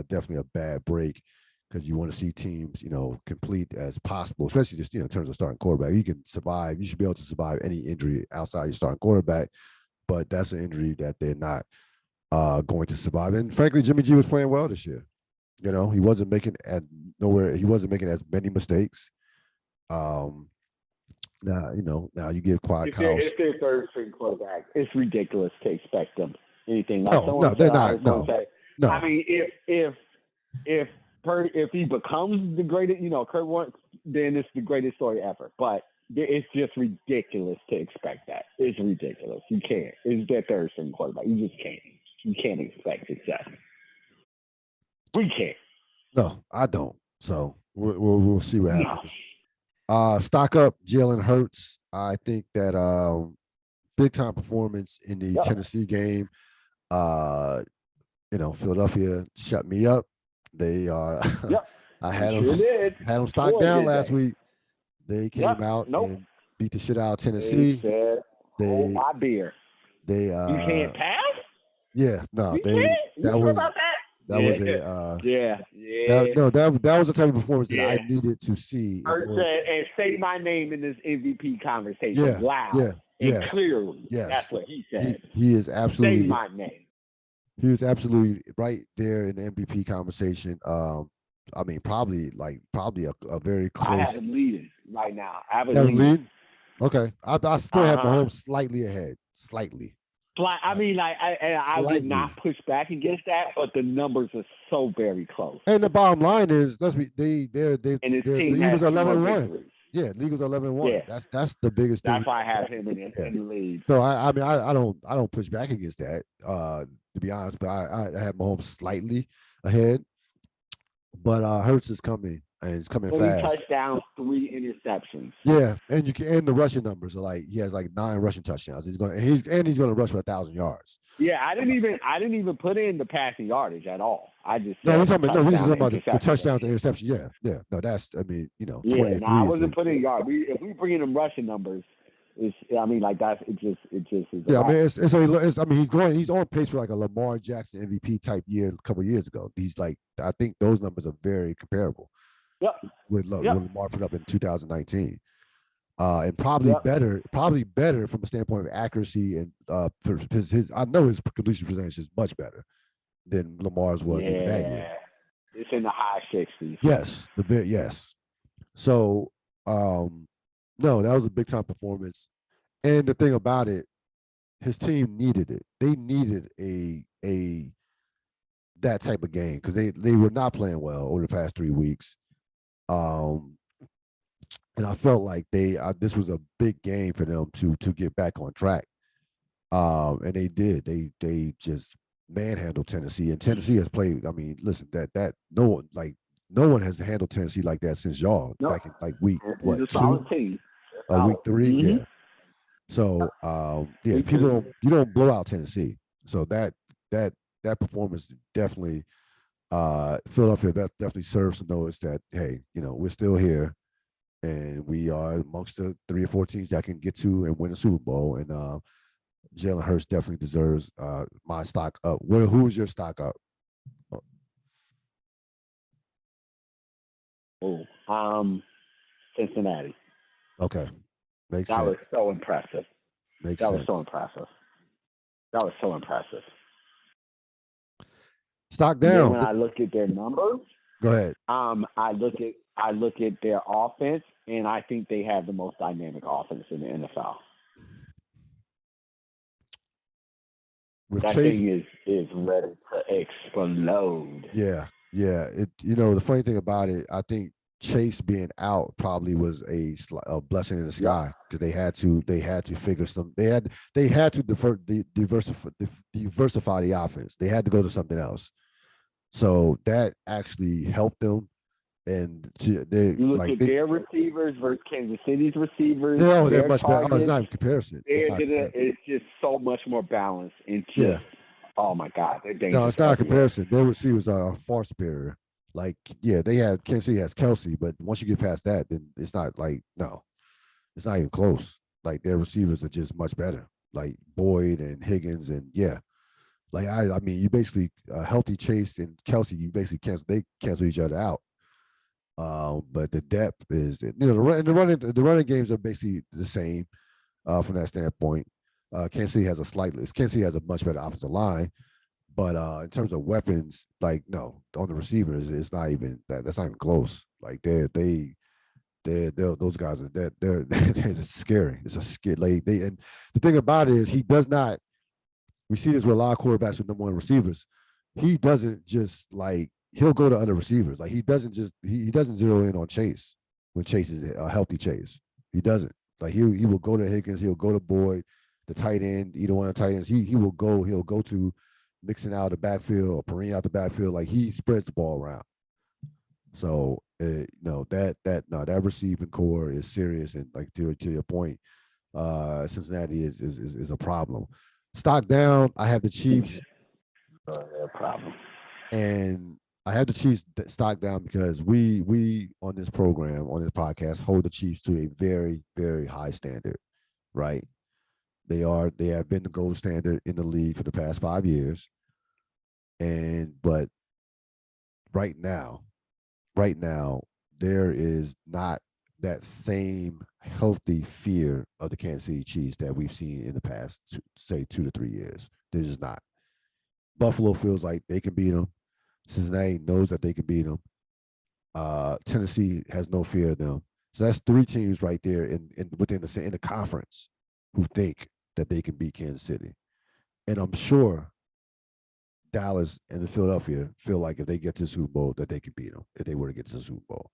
definitely a bad break, because you want to see teams, complete as possible, especially just in terms of starting quarterback. You can survive. You should be able to survive any injury outside your starting quarterback, but that's an injury that they're not going to survive. And frankly, Jimmy G was playing well this year. You know, he wasn't making at nowhere. He wasn't making as many mistakes. Um, now you give Quad Kyle. If they're third string quarterback, it's ridiculous to expect them anything. Like No, someone no, said, they're I not. heard someone No, say, I no. mean, if if he becomes the greatest, Kurt Warner, then it's the greatest story ever. But it's just ridiculous to expect that. It's ridiculous. You can't. It's their third string quarterback. You just can't. You can't expect success. We can't. No, I don't. So we'll see what No. happens. Stock up Jalen Hurts. I think that big time performance in the Yep. Tennessee game. Uh, Philadelphia shut me up. They are. Yep. I You sure did. had them stocked Boy, down did last they. week. They Yep. came out Nope. and beat the shit out of They Tennessee. said, hold They my beer. they You can't pass? yeah, no, You can't? You that sure was about that? that was Yeah. a Yeah. that Yeah. no that was the type of performance that I Yeah. needed to see in Hurt order. said, and say my name in this MVP conversation Yeah, loud yeah, and yes, clearly. That's yes. what he He said. he is Say absolutely my name. he was absolutely right there in the MVP conversation. I mean, probably a very I have close. him leading right now. I have him That leading. lead. Okay, I still have Uh-huh. Mahomes slightly ahead, slightly, I mean, like, I would not slightly. push back against that, but the numbers are so very close. And the bottom line is, let's be And his they're the team has Eagles are 2 more 11-1. victories. Yeah, the Eagles are 11-1. Yeah. That's the biggest thing. That's why I have him Yeah. in the lead. So I mean I don't push back against that. To be honest, but I have Mahomes slightly ahead, but Hurts is coming and it's coming 30 fast. touchdowns, 3 interceptions. Yeah, and you can and the rushing numbers are like he has like 9 rushing touchdowns. He's gonna rush for 1,000 yards. Yeah, I didn't even put in the passing yardage at all. I just No, said we're just touchdown talking to about the interception touchdowns, the ratio. interception. Yeah, yeah. No, that's I mean, Yeah, 23 I is wasn't putting yard. If we bring in them rushing numbers, like that's it just is a yeah. I wrap. mean, I mean, he's on pace for like a Lamar Jackson MVP type year a couple of years ago. He's like, I think those numbers are very comparable Yep. with Yep. Lamar put up in 2019. And Yep. probably better from a standpoint of accuracy and for his I know his completion percentage is much better than Lamar's was even that year. Yeah. It's in the high 60s. Yes, yes. So no, that was a big time performance. And the thing about it, his team needed it. They needed a that type of game because they were not playing well over the past 3 weeks. Um, and I felt like this was a big game for them to get back on track. And they did. They just manhandled Tennessee, and Tennessee has played. I mean, listen, that no one has handled Tennessee like that since y'all Nope. back in like week It's a two, solid team. week 3, Mm-hmm. yeah. So yeah, Me too. you don't blow out Tennessee. So that performance definitely Philadelphia definitely serves to notice that hey, we're still here and we are amongst the 3 or 4 teams that can get to and win a Super Bowl. And Jalen Hurts definitely deserves my stock up. Who is your stock up? Oh, Cincinnati. Okay, makes That sense. was so impressive. Makes That sense. was so impressive. That was so impressive. Stock And then down. when I look at their numbers, Go ahead. I look at their offense, and I think they have the most dynamic offense in the NFL. With That Chase, thing is ready to explode. yeah. It the funny thing about it, I think Chase being out probably was a blessing in the sky because they had to figure some they had to diversify the offense. They had to go to something else. So that actually helped them. And they You look at their receivers versus Kansas City's receivers. they're Their much better. Oh, it's targets. not even comparison. It's just so much more balanced and just oh my God, they're dangerous. No, it's not a comparison. Their receivers are far superior. Like, yeah, they have Kansas City has Kelsey, but once you get past that, then it's not like no, it's not even close. Like their receivers are just much better. Like Boyd and Higgins and yeah, like I mean, you basically healthy Chase and Kelsey, you basically cancel each other out. But the depth is the running games are basically the same from that standpoint. Kansas City has a much better offensive line, But in terms of weapons, like no, on the receivers, it's not even that. That's not even close. Like they're those guys are they're scary. It's a scary. Like they and the thing about it is he does not. We see this with a lot of quarterbacks with number one receivers. He doesn't just like he'll go to other receivers. Like he doesn't just he doesn't zero in on Chase when Chase is a healthy Chase. He doesn't. Like he will go to Higgins. He'll go to Boyd, the tight end. Either one of the tight ends. He'll go to mixing out the backfield or Perrine out the backfield. Like he spreads the ball around. So no, that receiving core is serious, and like to your point, Cincinnati is a problem. Stock down. I have the Chiefs, Problem. and I have the Chiefs stock down because we on this program on this podcast hold the Chiefs to a very very high standard, right? They have been the gold standard in the league for the past 5 years, and but right now right now, there is not that same healthy fear of the Kansas City Chiefs that we've seen in the past, say 2 to 3 years. There's just not. Buffalo feels like they can beat them. Cincinnati knows that they can beat them. Tennessee has no fear of them. So that's three teams right there in within the conference who think that they can beat Kansas City. And I'm sure Dallas and Philadelphia feel like if they get to the Super Bowl that they can beat them if they were to get to the Super Bowl.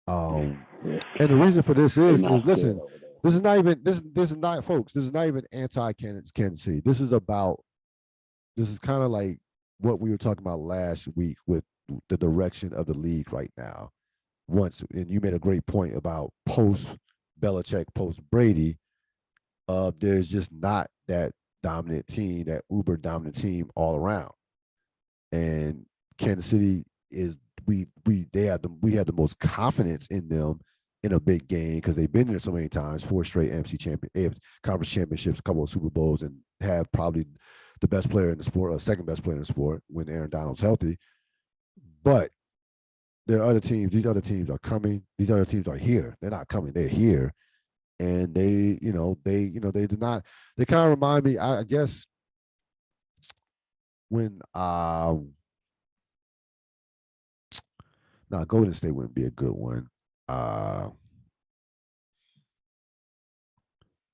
And the reason for this is listen, this is not even this is not folks. This is not even anti Kansas City. This is kind of like what we were talking about last week with the direction of the league right now. Once and you made a great point about post Belichick, post Brady. There's just not that dominant team, that uber dominant team all around. And Kansas City is we have the most confidence in them in a big game because they've been there so many times, 4 straight conference championships, a couple of Super Bowls, and have probably the best player in the sport, or second best player in the sport when Aaron Donald's healthy. But there are other teams. These other teams are coming. These other teams are here. They're not coming. They're here, and they do not. They kind of remind me. I guess when now Golden State wouldn't be a good one.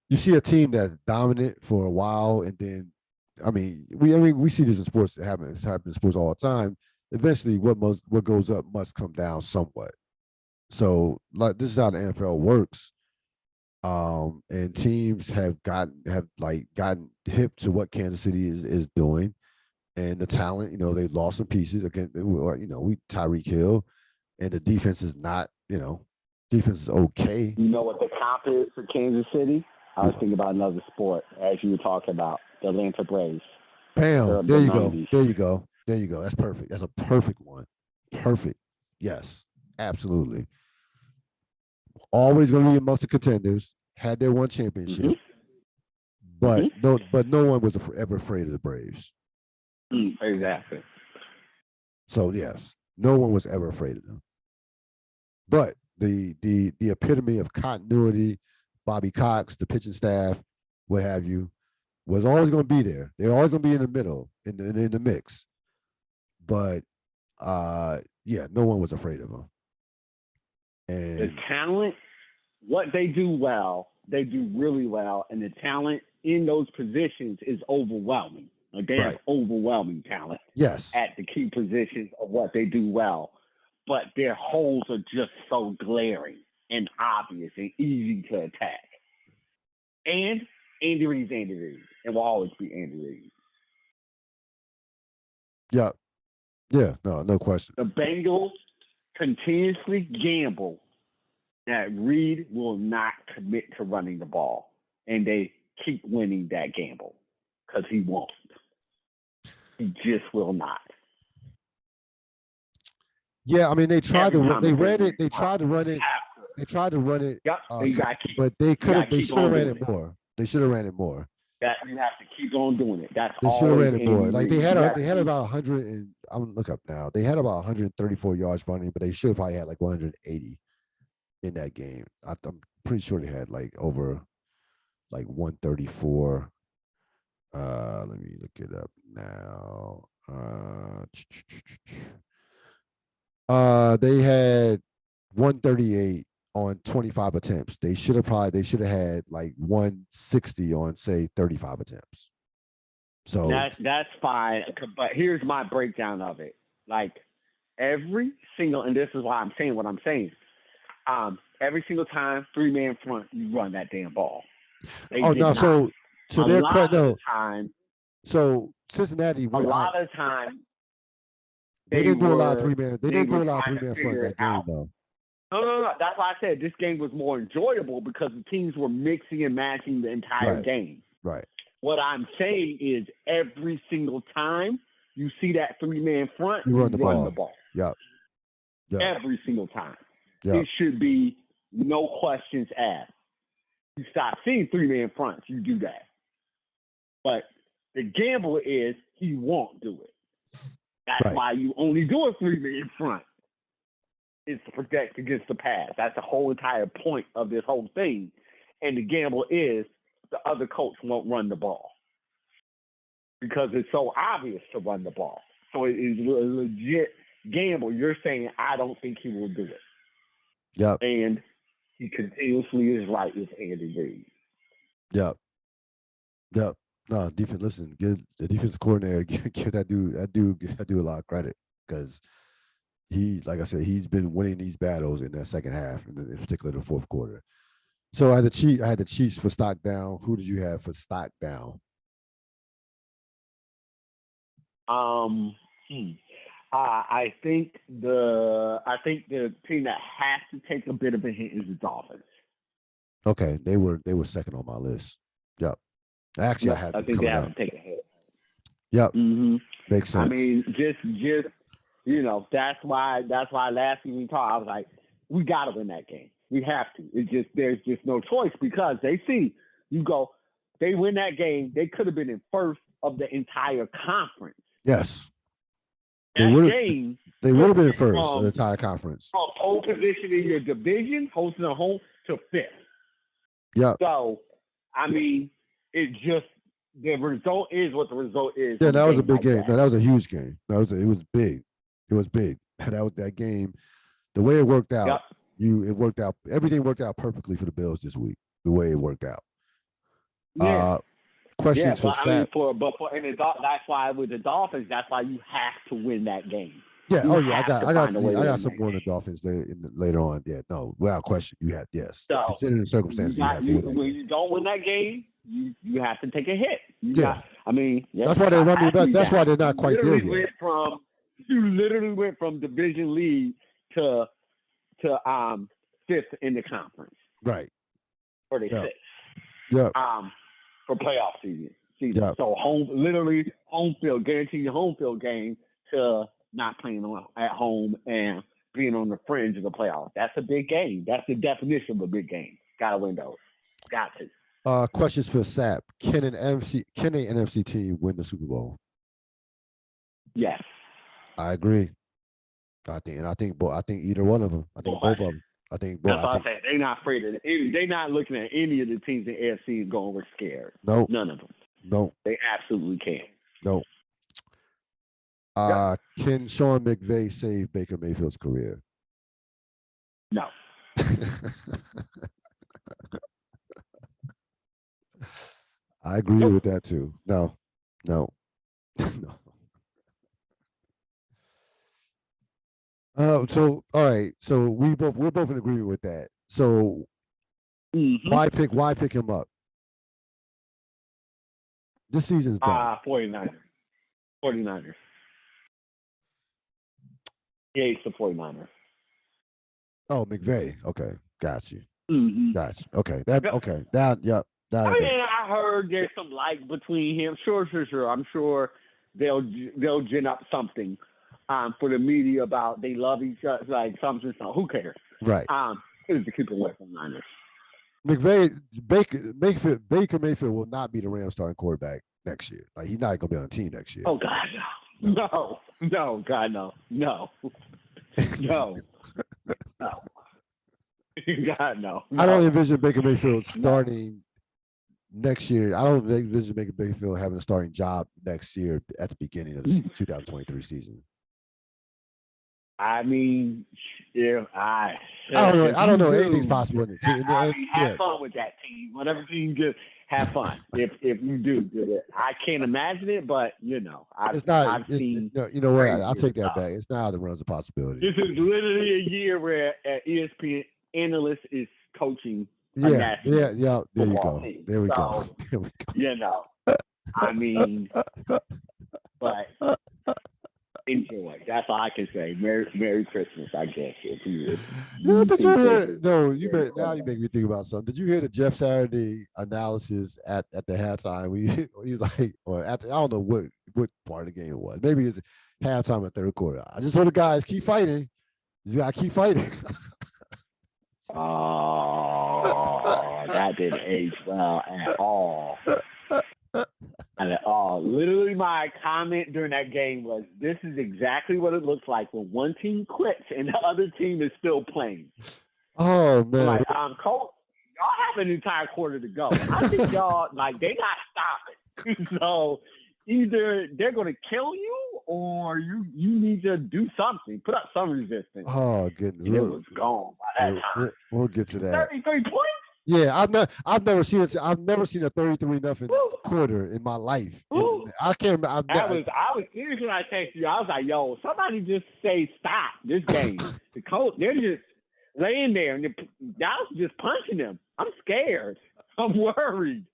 You see a team that's dominant for a while, and then we see this in sports. It happens in sports all the time. Eventually, what goes up must come down somewhat. So, like this is how the NFL works. And teams have gotten hip to what Kansas City is doing, and the talent. They lost some pieces again. We Tyreek Hill, and the defense is not. Defense is okay. You know what the comp is for Kansas City? I was thinking about another sport as you were talking about the Atlanta Braves. Bam! There you go. There you go. There you go. That's perfect. That's a perfect one. Perfect. Yes, absolutely. Always going to be amongst the contenders. Had their one championship, but no one was ever afraid of the Braves. Exactly. So yes, no one was ever afraid of them. But the epitome of continuity, Bobby Cox, the pitching staff, what have you, was always going to be there. They're always going to be in the middle, in the mix. But no one was afraid of them. And the talent, what they do well, they do really well, and the talent in those positions is overwhelming. Like they have overwhelming talent. Yes. At the key positions of what they do well. But their holes are just so glaring and obvious and easy to attack. And Andy Reid's Andy Reid. And will always be Andy Reid. Yeah. Yeah, no question. The Bengals continuously gamble that Reid will not commit to running the ball. And they keep winning that gamble because he won't. He just will not. Yeah, I mean they tried to run it. They tried to run it. Yep, but they should have ran it more. They should have ran it more. That you have to keep on doing it. That's they should have ran it more. Like they had about 100 and I'm gonna look up now. They had about 134 yards running, but they should have probably had like 180 in that game. I'm pretty sure they had like over like 134 Let me look it up now. They had 138 on 25 attempts. They should have had like 160 on say 35 attempts. So that's fine, but here's my breakdown of it. Like every single, and this is why I'm saying what I'm saying. Every single time, 3-man front, you run that damn ball. They did no, not. so they're lot no. of the time. So Cincinnati, a lot of the time, they didn't do a lot of 3-man. They didn't do a lot of 3-man front that game though. No. That's why I said this game was more enjoyable because the teams were mixing and matching the entire game. Right. What I'm saying is every single time you see that 3-man front, you run the ball. Yep. Every single time. Yep. It should be no questions asked. You stop seeing 3-man fronts, you do that. But the gamble is he won't do it. That's why you only do a 3-man front. Is to protect against the pass. That's the whole entire point of this whole thing. And the gamble is the other coach won't run the ball because it's so obvious to run the ball. So it is a legit gamble. You're saying, I don't think he will do it. Yep. And he continuously is right with Andy Reid. Yep. No, defense. Listen, give the defensive coordinator give that dude a lot of credit because he, like I said, he's been winning these battles in that second half, in particular the fourth quarter. So I had the Chiefs for stock down. Who did you have for stock down? I think the team that has to take a bit of a hit is the Dolphins. Okay, they were second on my list. Yep. Actually, I think they have to take a hit. Yep. Mm-hmm. Makes sense. I mean, just that's why last week we talked, I was like, we got to win that game. We have to. There's just no choice because they see they win that game. They could have been in first of the entire conference. Yes. They would have been first of the entire conference. From pole position in your division, hosting a home to fifth. Yeah. So, I mean, the result is what the result is. Yeah, that was a big game. No, that was a huge game. It was big. It was big. That game. The way it worked out, everything worked out perfectly for the Bills this week. The way it worked out. Yeah. Questions for Sap. That's why with the Dolphins, that's why you have to win that game. Yeah. I got some more on the Dolphins later on. Yeah. No, without question, you have So, considering the circumstances, you have to win. When you don't win that game, you have to take a hit. That's why they're running back. That's why they're not quite there yet. You literally went from division lead to fifth in the conference. Right. Or they sixth. Yeah. For playoff season. Yep. So guaranteed your home field game to not playing at home and being on the fringe of the playoffs. That's a big game. That's the definition of a big game. Gotta win those. Got to. Questions for Sap. Can an NFC team win the Super Bowl? Yes. I agree. I think either one of them. I think both of them. I think both. That's what I say. They're not afraid of any. They're not looking at any of the teams in the AFC and going, we're scared. No. None of them. No. They absolutely can't. No. Can Sean McVay save Baker Mayfield's career? No. I agree with that too. No. No. So all right. So we're both in agreement with that. So why pick him up? This season's done. 49ers. Yeah, it's the 49ers. Oh, McVay. Okay, got you. Mm-hmm. Got you. Okay, okay. I heard there's some like between him. Sure. I'm sure they'll gin up something for the media about they love each other, like something. So who cares? Right. It's to keep away from Niners. Baker Mayfield will not be the Rams starting quarterback next year. Like he's not gonna be on the team next year. Oh God, no. God, no. God, no. I don't envision Baker Mayfield starting next year. I don't think this is Baker Mayfield having a starting job next year at the beginning of the 2023 season. I mean, if I don't you know. do, Anything's possible in it. have fun with that team. Whatever team, just have fun. If you do it, I can't imagine it, but I've seen. No, you know what? I'll take that back. It's not out of the realms of possibility. This is literally a year where an ESPN analyst is coaching. Yeah. There you go. Team. There we go. There we go. I mean, but enjoy. That's all I can say. Merry Christmas, I guess. If you now you make me think about something. Did you hear the Jeff Saturday analysis at the halftime? He's like, or I don't know what part of the game it was. Maybe it's halftime or third quarter. I just told the guys keep fighting. You gotta keep fighting. Oh, that didn't age well at all. At all. Literally, my comment during that game was, "This is exactly what it looks like when one team quits and the other team is still playing." Oh man! Like, coach, y'all have an entire quarter to go. I think y'all they not stopping. So either they're going to kill you, or you need to do something, put up some resistance. Oh goodness! And it was gone by that time. We'll get to that. 33 points. Yeah, I've never seen it. I've never seen a 33-0 quarter in my life. I can't remember. I was serious when I texted you. I was like, "Yo, somebody just say stop this game." The coach, they're just laying there, and Dallas just punching them. I'm scared. I'm worried.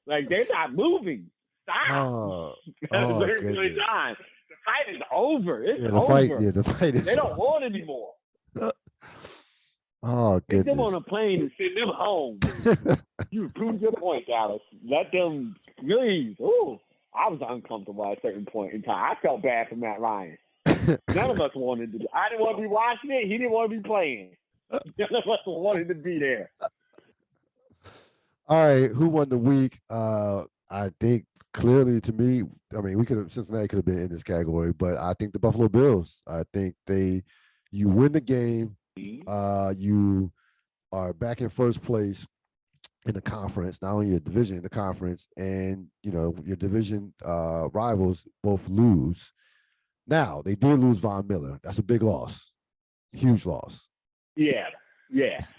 Like they're not moving. Stop. Goodness. The fight is over. It's the over. The fight is. They don't want anymore. Oh, goodness. Get them on a plane and send them home. You proved your point, Dallas. Let them please. Ooh, I was uncomfortable at a certain point in time. I felt bad for Matt Ryan. None of us wanted to. I didn't want to be watching it. He didn't want to be playing. None of us wanted to be there. All right, who won the week? I think clearly to me, I mean, Cincinnati could have been in this category, but I think the Buffalo Bills. I think you win the game. You are back in first place in the conference, not only your division in the conference, and your division rivals both lose. Now they did lose Von Miller. That's a big loss, huge loss. Yeah,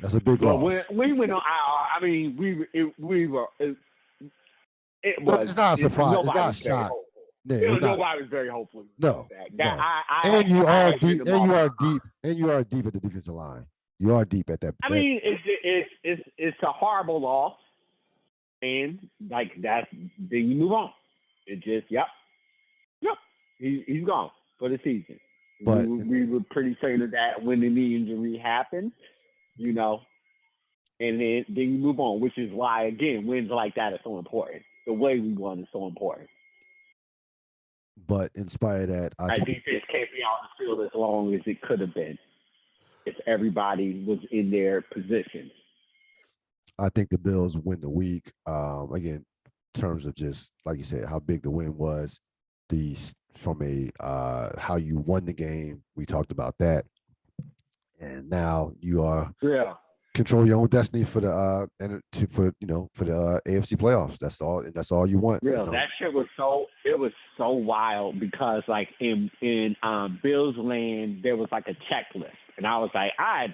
that's a big loss. We went on. I mean, we were. It was. It's not a surprise. It's not a shock. Nobody was very hopeful. No. And you are deep. And you are deep at the defensive line. You are deep at that. I mean, it's a horrible loss, and that's. Then you move on. It just he's gone for the season. But we were pretty certain that when the knee injury happened, and then you move on, which is why again wins like that are so important. The way we won is so important. But in spite of that, our defense can't be on the field as long as it could have been if everybody was in their positions. I think the Bills win the week. Again, in terms of just like you said, how big the win was. From how you won the game, we talked about that, and now you are control your own destiny for the AFC playoffs. That's all you want. That shit was so wild because in Bills land there was a checklist, and I was like, I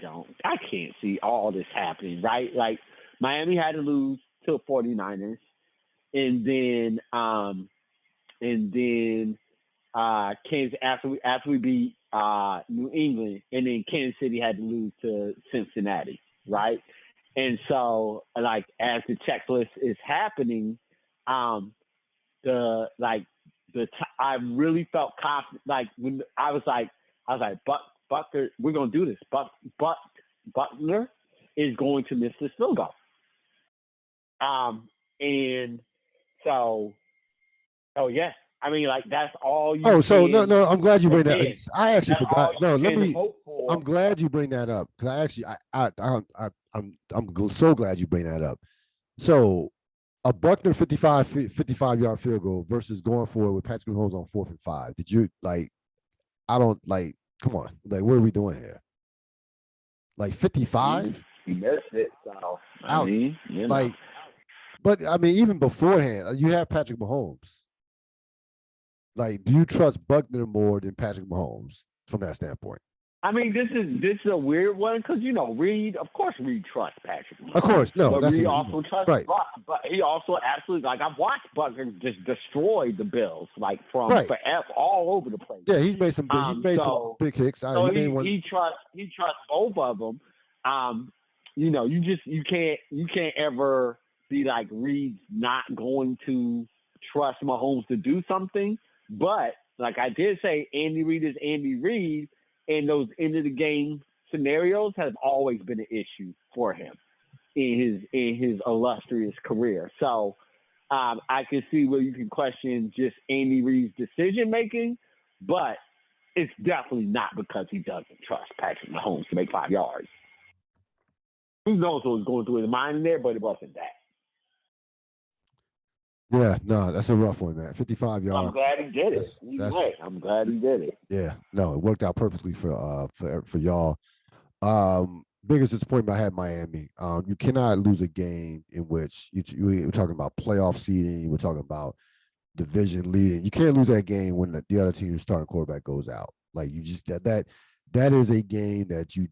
can't see all this happening, right? Like Miami had to lose to 49ers, and then Kansas after we beat New England, and then Kansas City had to lose to Cincinnati, right? And so, as the checklist is happening, I really felt confident. When I was like, Butler, we're gonna do this. Butler is going to miss this field goal. And so, yeah. I mean, that's all you. Oh, so no. I'm glad you bring that. I actually forgot. No, I'm glad you bring that up because I'm so glad you bring that up. So, a Buckner 55-yard field goal versus going for it with Patrick Mahomes on 4th and 5. Did you I don't Come on, what are we doing here? 55? You missed it. So I mean, But I mean, even beforehand, you have Patrick Mahomes. Like, do you trust Buckner more than Patrick Mahomes from that standpoint? I mean, this is a weird one because Reed. Of course, Reed trusts Patrick Mahomes. Of course, no, but that's Reed what, also trusts right, Buck. But he also absolutely I've watched Buckner just destroy the Bills from right. forever all over the place. Yeah, he's made some some big hits. So He made one. he trusts both of them. You can't ever be like Reed's not going to trust Mahomes to do something. But like I did say, Andy Reid is Andy Reid, and those end of the game scenarios have always been an issue for him in his illustrious career. So I can see where you can question just Andy Reid's decision making, but it's definitely not because he doesn't trust Patrick Mahomes to make 5 yards. Who knows what was going through his mind in there, but it wasn't that. Yeah, no, that's a rough one, man. 55 yards. I'm glad he did it. I'm glad he did it. Yeah, no, it worked out perfectly for y'all. Biggest disappointment I had Miami. You cannot lose a game in which we're talking about playoff seeding. We're talking about division leading. You can't lose that game when the other team's starting quarterback goes out. Like you just that is a game that you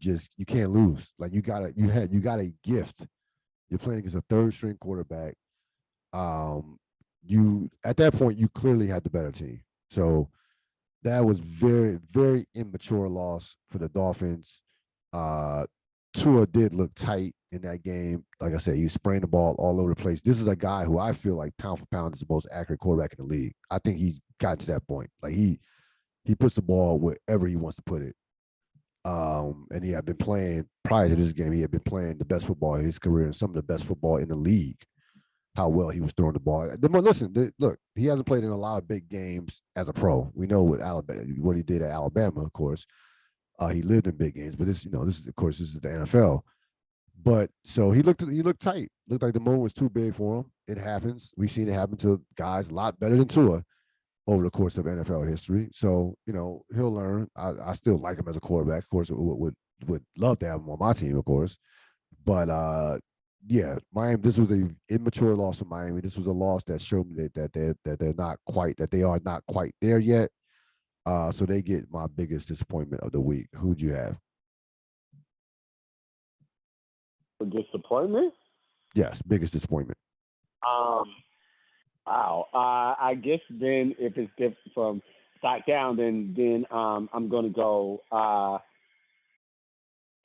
can't lose. Like you got a gift. You're playing against a third string quarterback. You at that point you clearly had the better team. So that was very, very immature loss for the Dolphins. Tua did look tight in that game. Like I said, he spraying the ball all over the place. This is a guy who I feel like pound for pound is the most accurate quarterback in the league. I think he's gotten to that point. Like he puts the ball wherever he wants to put it. And he had been playing prior to this game. He had been playing the best football in his career and some of the best football in the league. How well he was throwing the ball. Listen, look, he hasn't played in a lot of big games as a pro. We know what he did at Alabama, of course. He lived in big games, but this is of course this is the NFL. But so he looked tight. Looked like the moment was too big for him. It happens. We've seen it happen to guys a lot better than Tua over the course of NFL history. So he'll learn. I still like him as a quarterback. Of course, would love to have him on my team, of course. But yeah, Miami. This was an immature loss of Miami. This was a loss that showed me that they are not quite there yet. So they get my biggest disappointment of the week. Who'd you have? For disappointment? Yes, biggest disappointment. Wow. I guess then if it's different from back down, then I'm gonna go.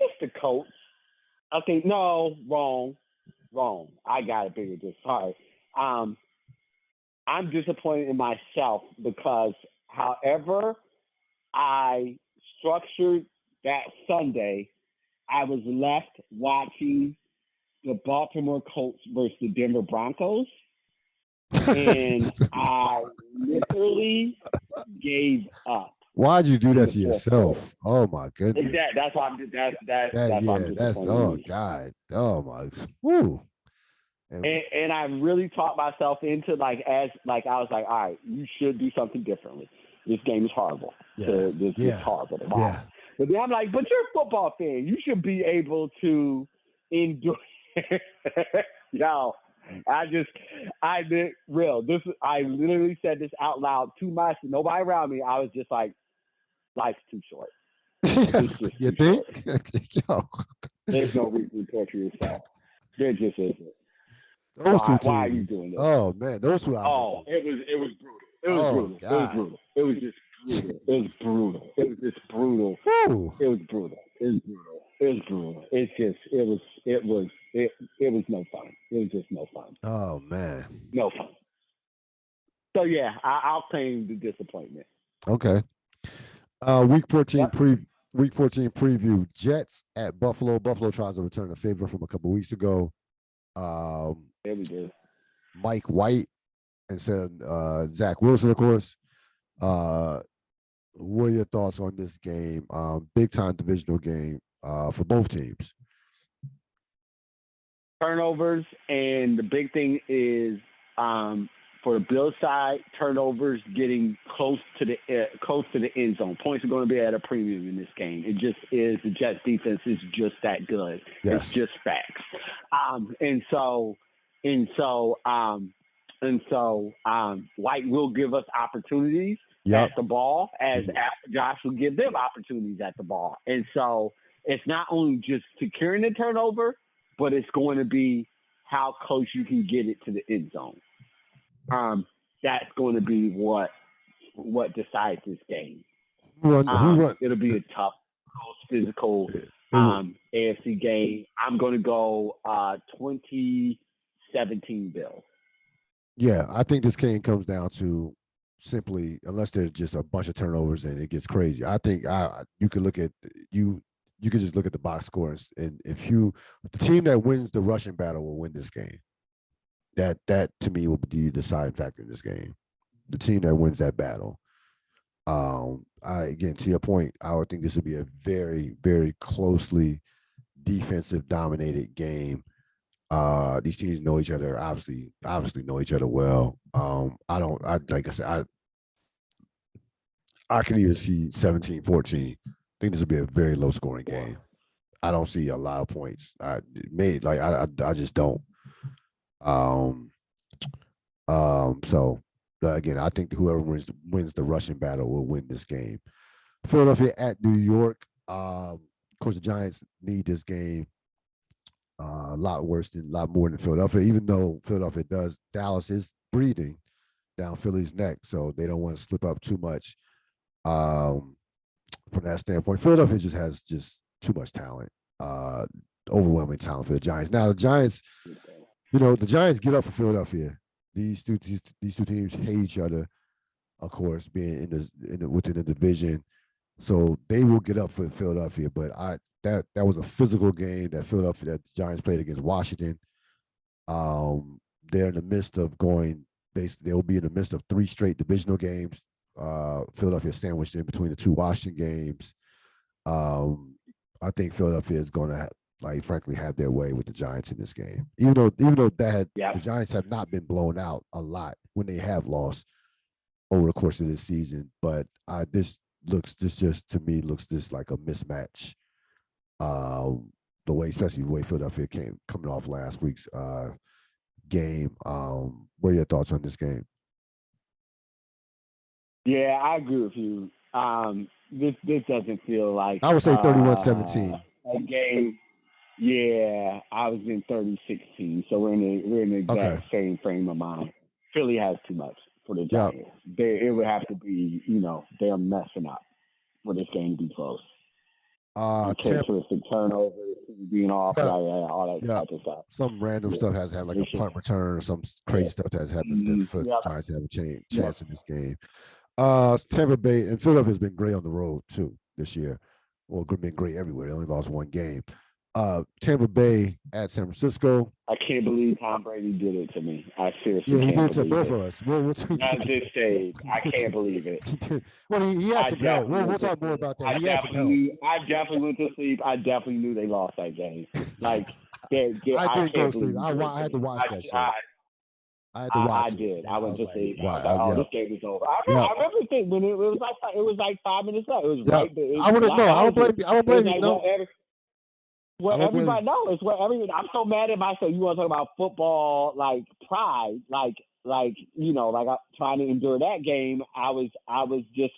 It's the Colts. Okay, no, wrong. I got it bigger. Just sorry. I'm disappointed in myself because, however I structured that Sunday, I was left watching the Baltimore Colts versus the Denver Broncos, and I literally gave up. Why'd you do that to yourself? Oh my goodness. That's why I'm. That's why I'm disappointed. Oh God. Oh my. Woo. And I really talked myself into I was like, all right, you should do something differently. This game is horrible. Yeah. This is horrible. Yeah. But then I'm like, but you're a football fan. You should be able to endure. Yo, I did real. I literally said this out loud to myself. Nobody around me. I was just like, life's too short. You think? Yo. There's no reason to torture yourself. There just isn't. Those two teams. Why are you doing this? Oh man, those two offenses. It was brutal. It was brutal. God. It was brutal. It was just brutal. It was brutal. It was just brutal. Woo. It was brutal. It was brutal. It was brutal. It was no fun. It was just no fun. Oh man. No fun. So yeah, I'll claim the disappointment. Okay. Week 14 preview. Jets at Buffalo. Buffalo tries to return a favor from a couple weeks ago. There we go. Mike White instead of Zach Wilson, of course. What are your thoughts on this game? Big time divisional game for both teams. Turnovers, and the big thing is for the Bills side, turnovers getting close to the end zone. Points are going to be at a premium in this game. It just is. The Jets defense is just that good. Yes. It's just facts. And so and White will give us opportunities at Yep. the ball, as Mhm. Josh will give them opportunities at the ball. And so it's not only just securing the turnover, but it's going to be how close you can get it to the end zone. That's going to be what decides this game. Who run? It'll be a tough, close, physical It will, AFC game. I'm going to go 2017 Bills. yeah, I think this game comes down to simply, unless there's just a bunch of turnovers and it gets crazy. I think you could look at you could just look at the box scores, and if the team that wins the rushing battle will win this game. That to me will be the deciding factor in this game. The team that wins that battle. Again, to your point, I would think this would be a very, very closely defensive dominated game. These teams know each other, obviously know each other well. I like I said, I can even see 17-14. I think this would be a very low scoring game. I don't see a lot of points. I just don't. Um, so again, I think whoever wins the rushing battle will win this game. Philadelphia at New York. Of course, the Giants need this game a lot more than Philadelphia. Even though Philadelphia does, Dallas is breathing down Philly's neck, so they don't want to slip up too much. From that standpoint, Philadelphia just has too much talent, overwhelming talent for the Giants. Now the Giants, the Giants get up for Philadelphia. These two teams hate each other, of course, being within the division. So they will get up for Philadelphia, but that was a physical game that the Giants played against Washington. They're in the midst of they'll be in the midst of 3 straight divisional games. Philadelphia sandwiched in between the 2 Washington games. I think Philadelphia is going to frankly have their way with the Giants in this game. Even though the Giants have not been blown out a lot when they have lost over the course of this season, but this just to me looks just like a mismatch. Especially the way Philadelphia coming off last week's game. What are your thoughts on this game? Yeah, I agree with you. This doesn't feel like I would say 31-17. a game. Yeah, I was in 30-16, so we're in the exact same frame of mind. Philly has too much for the Giants. It would have to be, they're messing up for this game to be close. Characteristic turnovers, being off, all that type of stuff. Some random stuff has had a punt return or some crazy stuff that has happened for the Giants to have a chance in this game. Tampa Bay and Philadelphia has been great on the road too this year. Well, been great everywhere. They only lost 1 game. Tampa Bay at San Francisco. I can't believe Tom Brady did it to me. I seriously he can't did to both of us. At this stage, I can't believe it. Well, he had some help. We'll talk more about that. I definitely went to sleep. I definitely knew they lost that game. I did go to sleep. I had to watch that show. I did. I went to sleep. This game is over. I remember thinking when it was like 5 minutes left. It was right there. I don't blame you. No. Everybody knows. I'm so mad at myself. You want to talk about football, pride, I'm trying to endure that game. I was just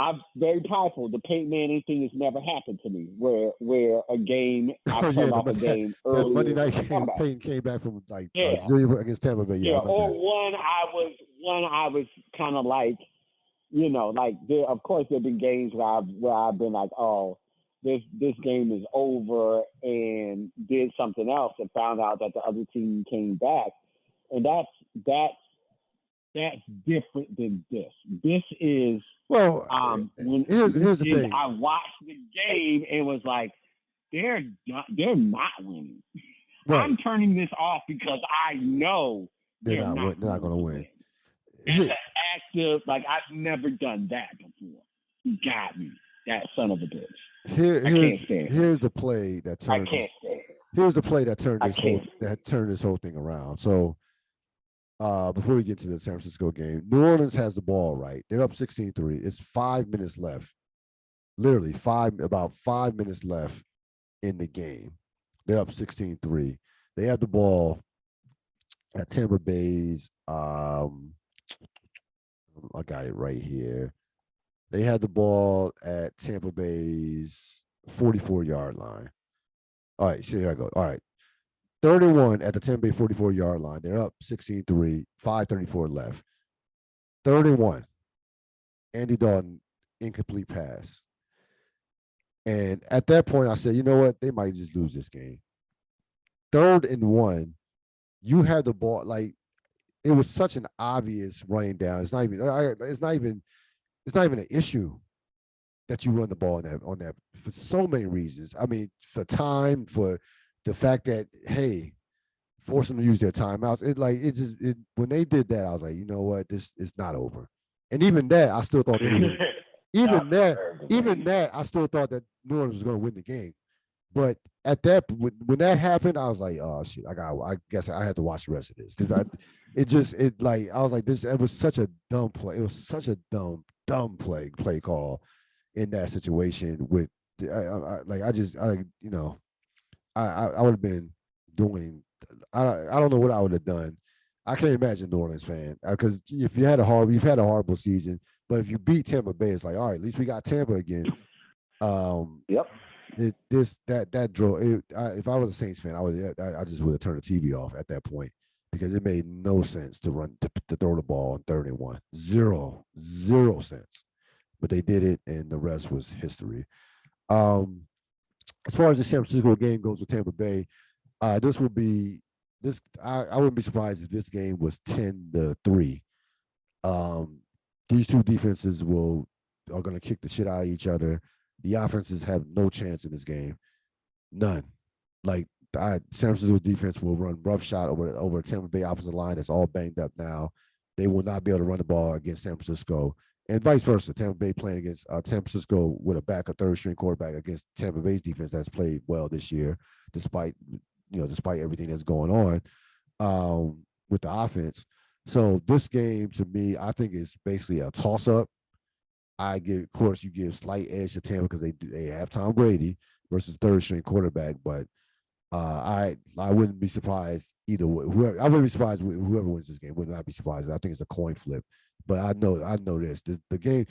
I'm very prideful. The Peyton Manning thing has never happened to me, where a game I turned off a game early. Monday night game, Peyton came back from 0 against Tampa Bay. Yeah, or one I was kind of of course there've been games where I've been like, oh, this game is over, and did something else and found out that the other team came back, and that's different than this. This is here's the thing. I watched the game and was like, they're not winning. Right. I'm turning this off because I know they're not going to win. It's active. I've never done that before. He got me, that son of a bitch. Here's the play that turned. Here's the play that turned this whole thing around. So, before we get to the San Francisco game, New Orleans has the ball, right? They're up 16-3. It's 5 minutes left. Literally about 5 minutes left in the game. They're up 16-3. They have the ball at Tampa Bay's. I got it right here. They had the ball at Tampa Bay's 44-yard line. All right, so here I go. All right. 31 at the Tampa Bay 44-yard line. They're up 16-3, 5:34 left. 31. Andy Dalton, incomplete pass. And at that point, I said, you know what? They might just lose this game. 3rd and 1, you had the ball. Like, it was such an obvious running down. It's not even an issue that you run the ball on that for so many reasons. I mean, for time, for the fact that, hey, force them to use their timeouts. When they did that, I was like, you know what, this is not over. And even that, I still thought they would. Even that, I still thought that New Orleans was going to win the game. But at that, when that happened, I was like, oh shit, I guess I had to watch the rest of this because I was like, this. It was such a dumb play. It was such a dumb play call in that situation. With I would have been doing. I don't know what I would have done. I can't imagine New Orleans fan because if you've had a horrible season, but if you beat Tampa Bay, it's like, all right, at least we got Tampa again. Yep. That drove. If I was a Saints fan, I just would have turned the TV off at that point because it made no sense to throw the ball on 3rd and 1. Zero sense. But they did it, and the rest was history. As far as the San Francisco game goes with Tampa Bay, this will be this. I wouldn't be surprised if this game was 10-3. These two defenses are going to kick the shit out of each other. The offenses have no chance in this game, none. Like San Francisco defense will run roughshod over Tampa Bay opposite line that's all banged up now. They will not be able to run the ball against San Francisco, and vice versa. Tampa Bay playing against San Francisco with a 3rd-string quarterback against Tampa Bay's defense that's played well this year, despite everything that's going on with the offense. So this game, to me, I think is basically a toss-up. Of course, you give slight edge to Tampa because they have Tom Brady versus 3rd-string quarterback, but I wouldn't be surprised either way. I wouldn't be surprised whoever wins this game. Would not be surprised. I think it's a coin flip, but I know this. The game,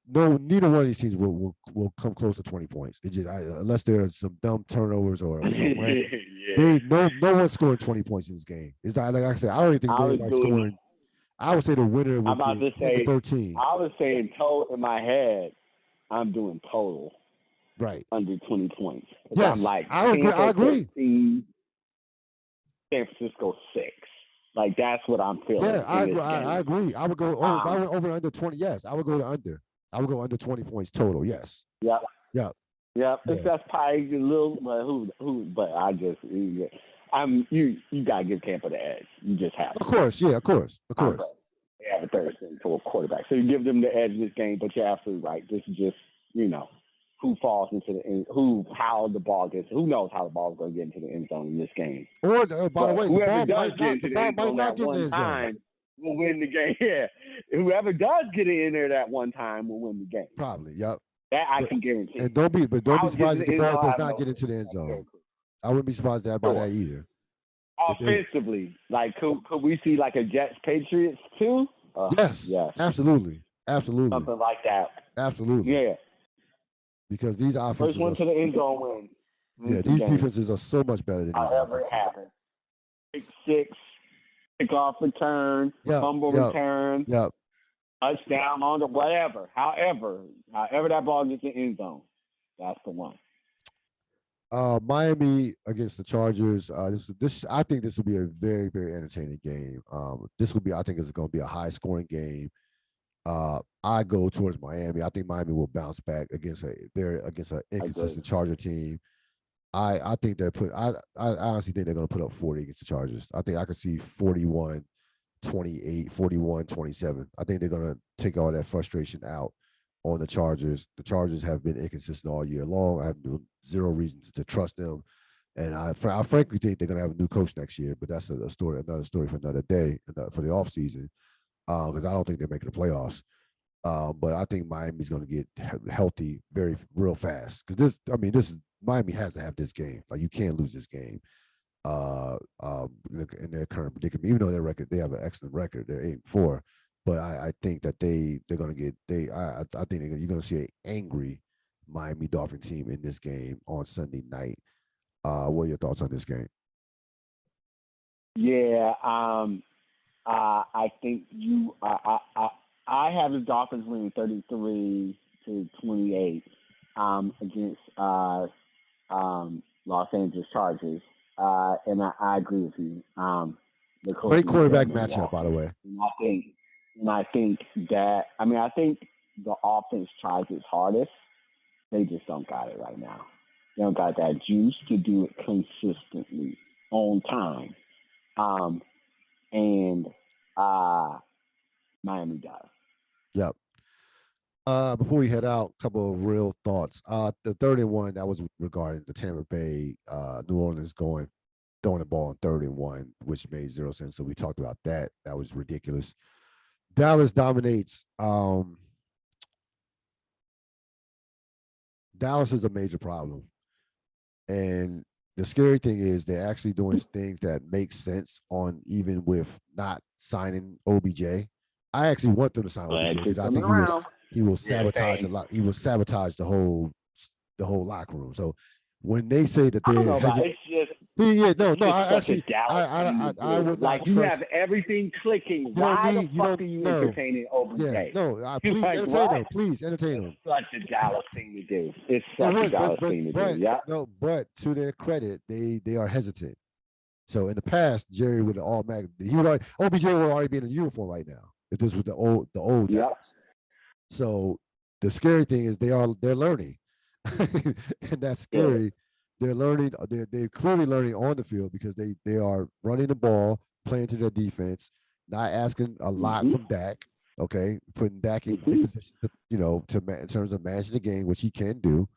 neither one of these teams will come close to 20 points. It just unless there are some dumb turnovers or something. No one's scoring 20 points in this game. It's not like I said. I don't even think anybody's scoring. I would say the winner would be 13. I was saying total in my head. I'm doing total. Right. Under 20 points. Yes, I'm like, I agree. 13, San Francisco 6. Like, that's what I'm feeling. Yeah, I agree. I would go, if I went over under 20, yes, I would go to under. I would go under 20 points total, yes. Yep. Yep. Yep. Yeah. That's probably a little, but I just, you got to give Tampa the edge. You just have to. Of course, yeah, of course. They have a 3rd-string quarterback. So you give them the edge in this game, but you're absolutely right. This is just, who falls into the end, who knows how the ball is going to get into the end zone in this game. Or, by the way, whoever does get into the end zone that one time will win the game. Yeah. Whoever does get in there that one time will win the game. Probably, yep. That I can guarantee. And don't be surprised if the ball does not get into the end zone. I wouldn't be surprised about that either. Offensively, like could we see like a Jets Patriots too? Yes. Absolutely. Something like that. Absolutely. Yeah. Because these offenses first one to the end zone win. Yeah, these defenses are so much better than however it happens. 6-6, kickoff return, fumble return, touchdown on the whatever. However that ball gets in the end zone, that's the one. Miami against the Chargers. This I think this will be a very, very entertaining game. I think it's going to be a high scoring game. I go towards Miami. I think Miami will bounce back against an inconsistent Charger team. I think I honestly think they're going to put up 40 against the Chargers. I think I could see 41-28, 41-27. I think they're going to take all that frustration out on the Chargers. The Chargers have been inconsistent all year long. I have zero reason to trust them. And I frankly think they're going to have a new coach next year, but that's another story for another day, for the offseason, because I don't think they're making the playoffs. But I think Miami's going to get healthy real fast. Because Miami has to have this game. Like, you can't lose this game. in their current predicament. Even though they have an excellent record, they're 8-4. But I think that they're gonna get I think you're gonna see an angry Miami Dolphin team in this game on Sunday night. What are your thoughts on this game? Yeah, I think I have the Dolphins winning 33-28 against Los Angeles Chargers, and I agree with you. The Great coaching quarterback definitely matchup, off. by the way. And I think that I think the offense tries its hardest. They just don't got it right now. They don't got that juice to do it consistently on time. And Miami does. Yep. Before we head out, a couple of real thoughts. The 3rd-and-1 that was regarding the Tampa Bay, New Orleans throwing the ball on 3rd-and-1, which made 0 sense. So we talked about that. That was ridiculous. Dallas dominates. Dallas is a major problem, and the scary thing is they're actually doing things that make sense on even with not signing OBJ. I actually want them to sign OBJ because I think he will sabotage a lot. He will sabotage the whole locker room. So when they say that they're it's just I would like not you trust. have everything clicking. Why the fuck are you entertaining OBJ? Yeah, no, please like, entertain what? him. Please entertain him. Such a Dallas thing to do. It's such a Dallas thing to do. Yeah. No, but to their credit, they are hesitant. So in the past, Jerry would automatically OBJ would already be in a uniform right now if this was the old Dallas. So the scary thing is they're learning, and that's scary. Yeah. They're learning. They're clearly learning on the field because they are running the ball, playing to their defense, not asking a lot from Dak. Okay, putting Dak in position, in terms of managing the game, which he can do.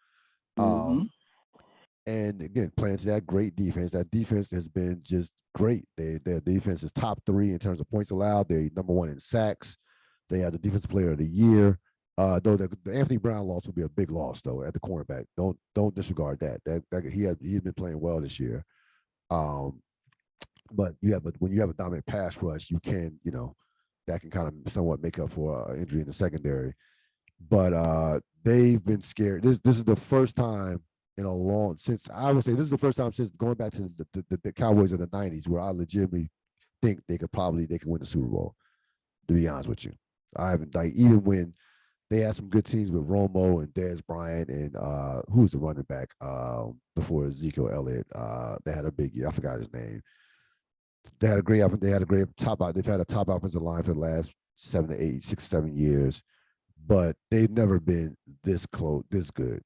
And again, playing to that great defense. That defense has been just great. Their defense is top 3 in terms of points allowed. They're number 1 in sacks. They are the defensive player of the year. Though the Anthony Brown loss will be a big loss though at the cornerback. Don't disregard that. That he had been playing well this year. But when you have a dominant pass rush, you can that can kind of somewhat make up for injury in the secondary. But they've been scared. This is the first time in a long since I would say this is the first time since going back to the Cowboys in the 90s where I legitimately think they can win the Super Bowl. To be honest with you, I haven't even when they had some good teams with Romo and Dez Bryant and who's the running back before Ezekiel Elliott. They had a big year. I forgot his name. They had a great top out. They've had a top offensive line for the last 6, 7 years, but they've never been this close, this good.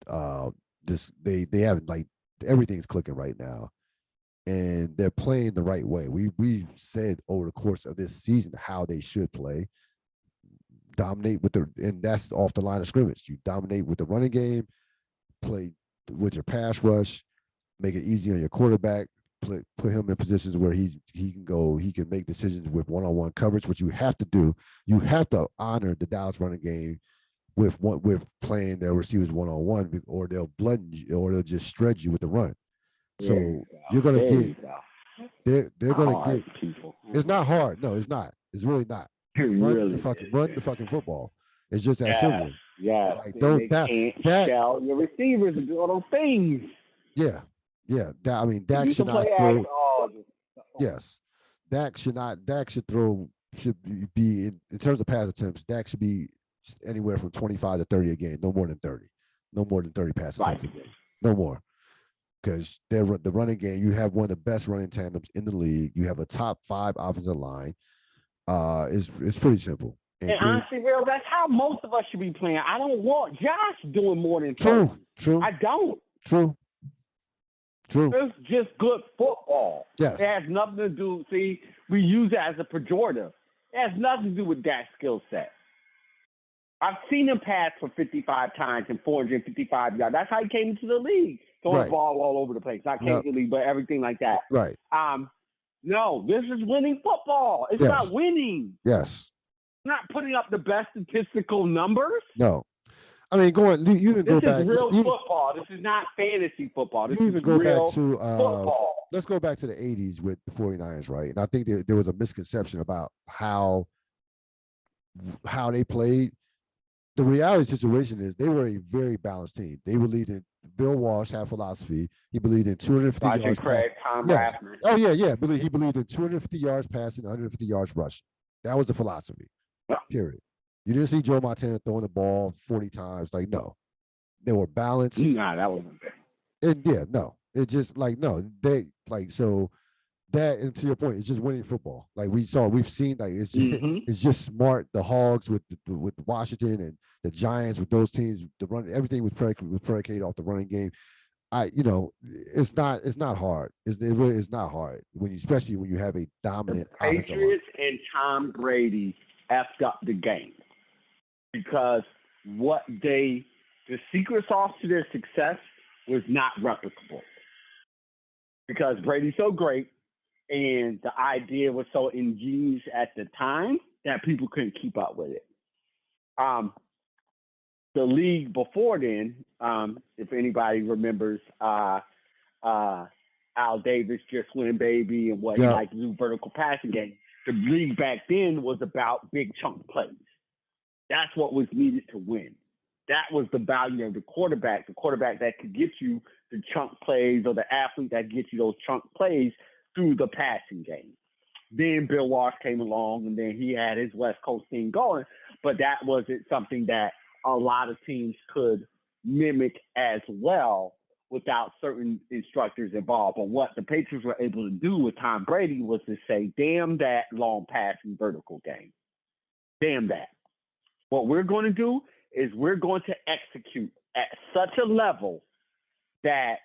They haven't everything's clicking right now, and they're playing the right way. We said over the course of this season how they should play. Dominate and that's off the line of scrimmage. You dominate with the running game, play with your pass rush, make it easy on your quarterback, put him in positions where he can make decisions with one-on-one coverage, which you have to do. You have to honor the Dallas running game with playing their receivers one-on-one, or they'll blunt you, or they'll just shred you with the run. So you're gonna get they're gonna get people. It's not hard. No, it's not. It's really not. Run the fucking football. It's just that simple. Yeah. Don't shell your receivers and do all those things. Yeah. Dak should not throw. Yes. Dak should be in terms of pass attempts, Dak should be anywhere from 25 to 30 a game, no more than 30. No more than 30 pass attempts a game. No more. Because the running game, you have one of the best running tandems in the league. You have a top 5 offensive line. It's pretty simple. And honestly, Real, that's how most of us should be playing. I don't want Josh doing more than 30. True. I don't. True. It's just good football. Yes. It has nothing to do. See, we use it as a pejorative. It has nothing to do with that skill set. I've seen him pass for 55 times and 455 yards. That's how he came into the league. Throwing the ball all over the place. Not occasionally, but everything like that. Right. No, this is winning football. It's not winning. Yes. It's not putting up the best statistical numbers. No. I mean, you can go back. This is real football. This is not fantasy football. This you even is go real back to football. let's go back to the 80s with the 49ers, right? And I think there was a misconception about how they played. The reality situation is they were a very balanced team. They believed in Bill Walsh had philosophy. He believed in 250 Roger yards. Craig, Tom Yes. Rathman. Oh yeah, yeah. He believed in 250 yards passing, 150 yards rushing. That was the philosophy. Period. You didn't see Joe Montana throwing the ball 40 times. Like, no. They were balanced. Nah, that wasn't there. And yeah, no. It just like no. They like so that, and to your point, it's just winning football. Like we've seen, like it's it's just smart. The Hogs with Washington and the Giants with those teams, the run, everything was predicated off the running game. It's not hard. It really is not hard especially when you have a dominant the Patriots and Tom Brady effed up the game because the secret sauce to their success was not replicable because Brady's so great. And the idea was so ingenious at the time that people couldn't keep up with it. The league before then, if anybody remembers Al Davis just winning baby and what he liked to do, vertical passing game, the league back then was about big chunk plays. That's what was needed to win. That was the value of the quarterback that could get you the chunk plays or the athlete that gets you those chunk plays through the passing game. Then Bill Walsh came along, and then he had his West Coast team going, but that wasn't something that a lot of teams could mimic as well without certain instructors involved. But what the Patriots were able to do with Tom Brady was to say, damn that long passing vertical game. Damn that. What we're going to do is we're going to execute at such a level that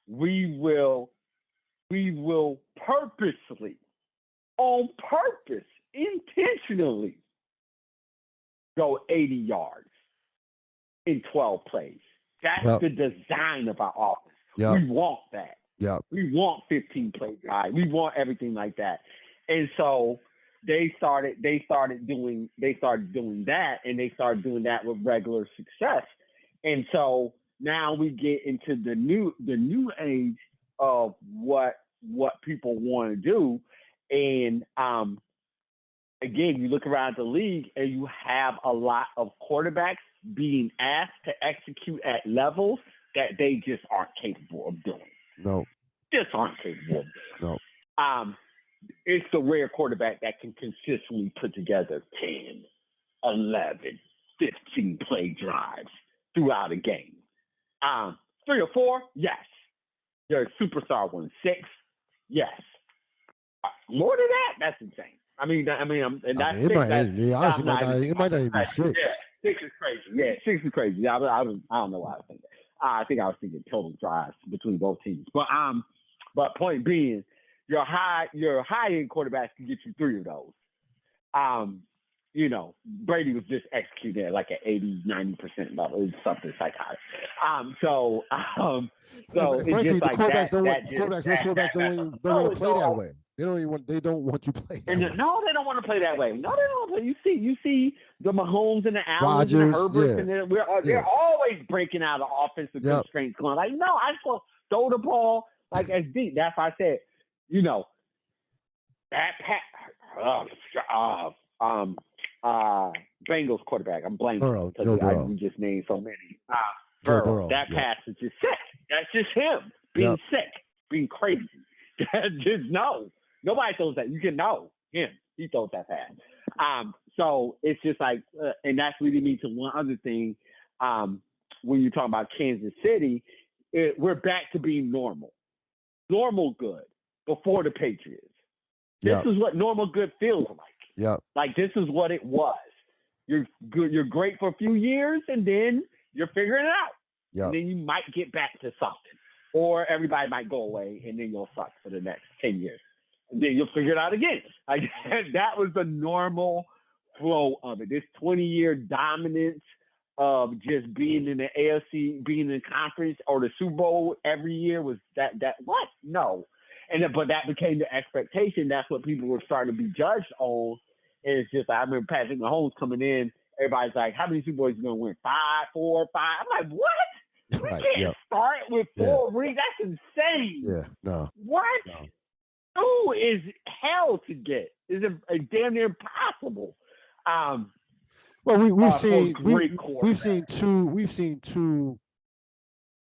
we will purposely, on purpose, intentionally go 80 yards in 12 plays. That's the design of our offense. We want that. We want 15 play drive. We want everything like that. And so they started doing that, and they started doing that with regular success. And so now we get into the new age of what people want to do. And again, you look around the league and you have a lot of quarterbacks being asked to execute at levels that they just aren't capable of doing. No. Just aren't capable of doing. No. It's the rare quarterback that can consistently put together 10, 11, 15 play drives throughout a game. 3 or 4, yes. There's a superstar one. 6, yes. More than that, that's insane. And that's it might not even be 6. Yeah, 6 is crazy. Yeah, 6 is crazy. I don't know why I was thinking that. I think I was thinking total drives between both teams. But point being, your high end quarterbacks can get you 3 of those. Brady was just executing at like an 80-90% level. It's something psychotic. So frankly, it's just the like quarterbacks that. Don't want to play that way. They don't want to play that way. No, they don't want to play that way. No, they don't want to play. You see the Mahomes and the Allens and the Herberts, and they're always breaking out of offensive constraints, going like, no, I just want to throw the ball like as deep. That's why I said, that Bengals quarterback. I'm blanking because we just named so many. Burrow. That pass is just sick. That's just him being sick, being crazy. Nobody throws that. You can know him. He throws that pass. So it's just like, and that's leading me to one other thing. When you're talking about Kansas City, we're back to being normal good before the Patriots. This is what normal good feels like. Yeah. Like this is what it was. You're good. You're great for a few years, and then you're figuring it out. Yeah. And then you might get back to something, or everybody might go away, and then you'll suck for the next 10 years. And then you'll figure it out again. Like that was the normal flow of it. This 20-year dominance of just being in the AFC, being in the conference or the Super Bowl every year was that what? No. But that became the expectation. That's what people were starting to be judged on. And it's just, I remember Patrick Mahomes coming in. Everybody's like, how many Super Bowls are you going to win? 5, 4, 5. I'm like, what? We Right. can't Yep. start with Yeah. 4 rings. That's insane. Yeah. No. What? No. 2 is hell to get. Is a damn near impossible. Well, we've For a seen great quarterback. we've seen two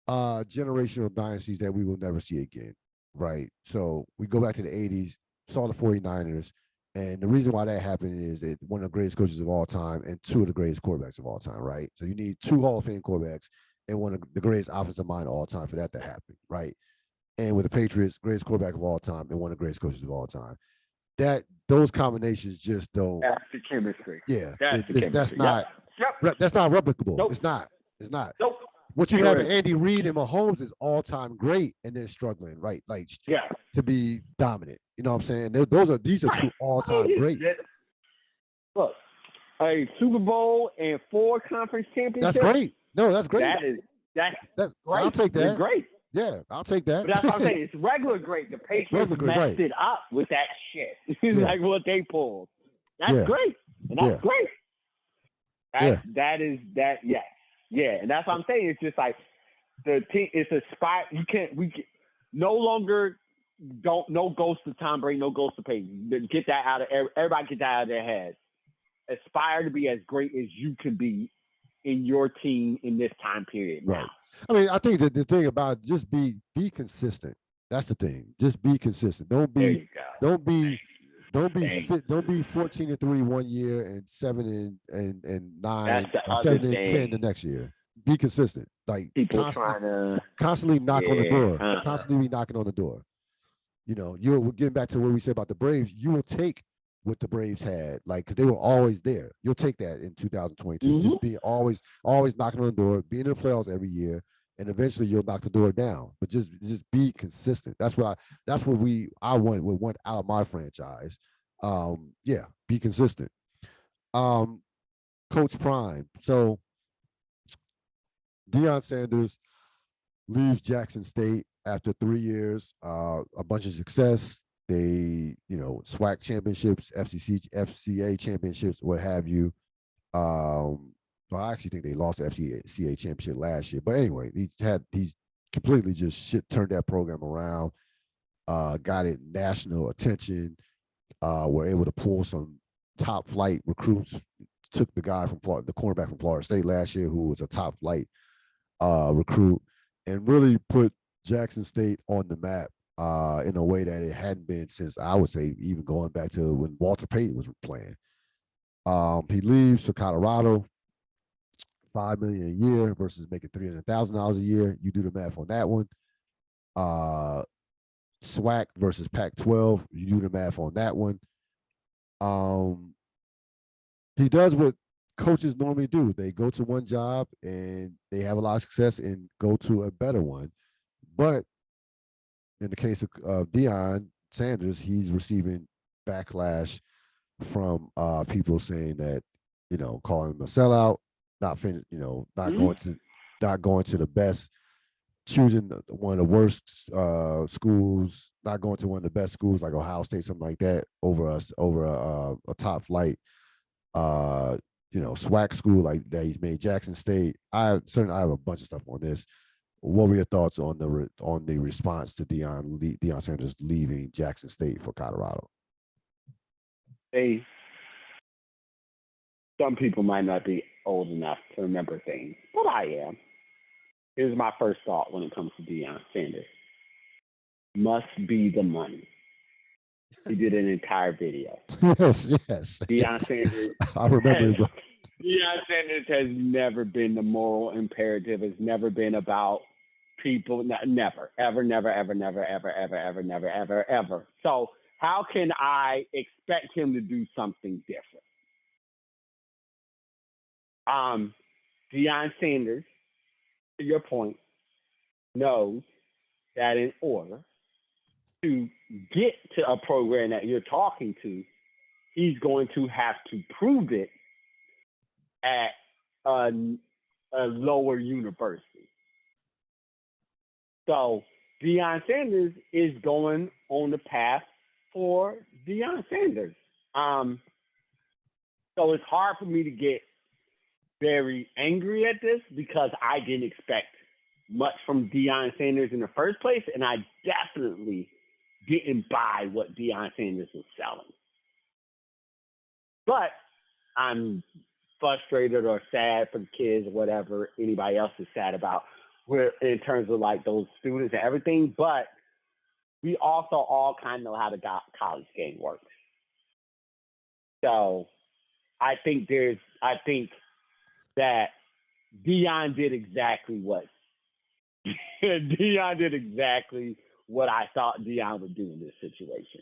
generational dynasties that we will never see again. Right. So we go back to the 80s, saw the 49ers. And the reason why that happened is that one of the greatest coaches of all time and two of the greatest quarterbacks of all time, right? So you need two Hall of Fame quarterbacks and one of the greatest offensive mind of all time for that to happen, right? And with the Patriots, greatest quarterback of all time and one of the greatest coaches of all time. That those combinations just don't. That's the chemistry. Yeah, That's the chemistry. that's not Yep. that's not replicable. Nope. It's not. It's not. Nope. What you Sure have in is. Andy Reid and Mahomes is all time great, and then struggling, right? Like Yeah. to be dominant. You know what I'm saying? These are two all time greats. Look, a Super Bowl and 4 conference championships. That's great. No, that's great. That's great. I'll take that. They're great. Yeah, I'll take that. But that's what I'm saying. It's regular great. The Patriots messed it up with that shit. It's like what they pulled. That's great. And that's great. That is that. Yes. Yeah. And that's what I'm saying. It's just like the team. It's a spot. We can no longer no ghost to Tom Brady, no ghost to Peyton. Get that out of everybody. Get that out of their head. Aspire to be as great as you can be in your team in this time period. Now. Right. I mean, I think that the thing about just be consistent. That's the thing. Just be consistent. Don't be 14-3 one year and 7-9 and 7-10 the next year. Be consistent. Like people constantly knock on the door. Constantly be knocking on the door. You know, you're getting back to what we said about the Braves. You will take what the Braves had, like, because they were always there. You'll take that in 2022. Mm-hmm. Just be always knocking on the door, being in the playoffs every year, and eventually you'll knock the door down. But just be consistent. That's what I want out of my franchise. Be consistent. Coach Prime. So Deion Sanders leaves Jackson State after 3 years, a bunch of success. They, SWAC championships, FCA championships, what have you. Well, I actually think they lost the FCA championship last year. But anyway, he's completely just turned that program around, got it national attention, were able to pull some top flight recruits, took the guy from the cornerback from Florida State last year, who was a top flight recruit, and really put Jackson State on the map. In a way that it hadn't been since, I would say, even going back to when Walter Payton was playing. He leaves for Colorado, $5 million a year versus making $300,000 a year. You do the math on that one. SWAC versus Pac-12. You do the math on that one. He does what coaches normally do. They go to one job and they have a lot of success and go to a better one. But in the case of Deion Sanders, he's receiving backlash from people saying that, calling him a sellout, not going to the best, choosing one of the worst schools, not going to one of the best schools like Ohio State, something like that, over a top flight, SWAC school like that he's made, Jackson State. I have a bunch of stuff on this. What were your thoughts on the response to Deion Sanders leaving Jackson State for Colorado? Some people might not be old enough to remember things, but I am. Here's my first thought when it comes to Deion Sanders. Must be the money. He did an entire video. Yes. Deion Sanders. I remember. Deion Sanders has never been the moral imperative. Has never been about people. Never, ever, never, ever, never, ever, ever, ever, never, ever, ever. So how can I expect him to do something different? Deion Sanders, to your point, knows that in order to get to a program that you're talking to, he's going to have to prove it at a lower university. So Deion Sanders is going on the path for Deion Sanders. So it's hard for me to get very angry at this because I didn't expect much from Deion Sanders in the first place, and I definitely didn't buy what Deion Sanders was selling. But I'm frustrated or sad for the kids or whatever anybody else is sad about where in terms of like those students and everything. But we also all kind of know how the college game works. So I think that Dion did exactly what Dion did exactly what I thought Dion would do in this situation.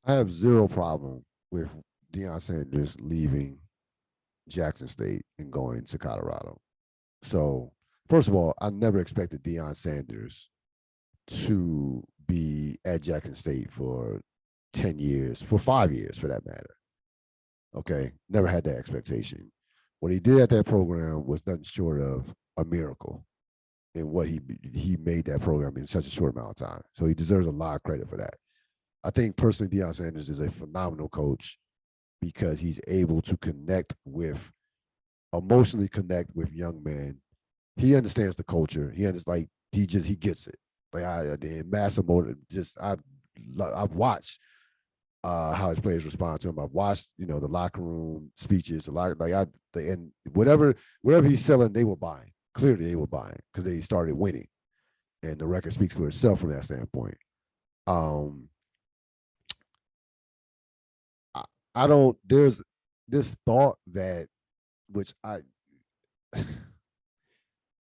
I have zero problem with Deion Sanders leaving Jackson State and going to Colorado. So, first of all, I never expected Deion Sanders to be at Jackson State for 10 years, for 5 years for that matter. Okay. Never had that expectation. What he did at that program was nothing short of a miracle in what he made that program in such a short amount of time. So he deserves a lot of credit for that. I think personally, Deion Sanders is a phenomenal coach because he's able to emotionally connect with young men. He understands the culture. He gets it. The massive motive. I've watched how his players respond to him. I've watched the locker room speeches. And whatever he's selling, they were buying. Clearly, they were buying because they started winning, and the record speaks for itself from that standpoint. I don't. There's this thought that, which I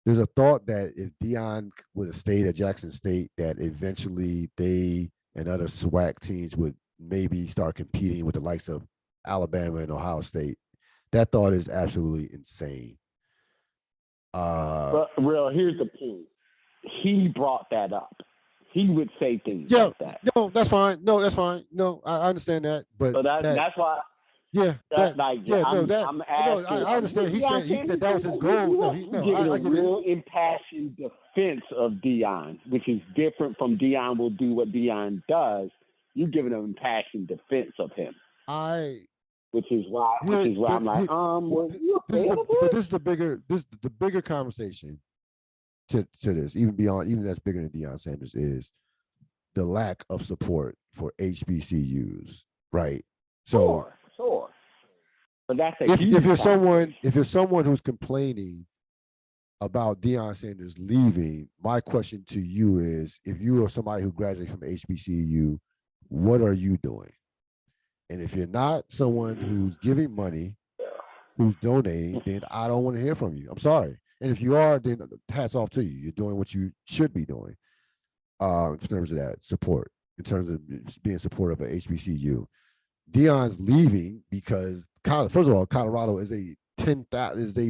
there's a thought that if Deion would have stayed at Jackson State, that eventually they and other SWAC teams would maybe start competing with the likes of Alabama and Ohio State. That thought is absolutely insane. But Real, here's the point. He brought that up. He would say things like that. No, that's fine. No, that's fine. No, I understand that. But so that's why. Yeah, I'm asking. I understand. He said that was his goal. I get a real impassioned defense of Deion, which is different from Deion will do what Deion does. You're giving an impassioned defense of him. Which is why I'm like, this is the bigger conversation to this, even that's bigger than Deion Sanders, is the lack of support for HBCUs, right? So sure. But that's if you're someone who's complaining about Deion Sanders leaving, my question to you is, if you are somebody who graduated from HBCU, what are you doing? And if you're not someone who's giving money, who's donating, then I don't want to hear from you. I'm sorry. And if you are, then hats off to you. You're doing what you should be doing in terms of that support, in terms of being supportive of HBCU. Deion's leaving because, first of all, Colorado is a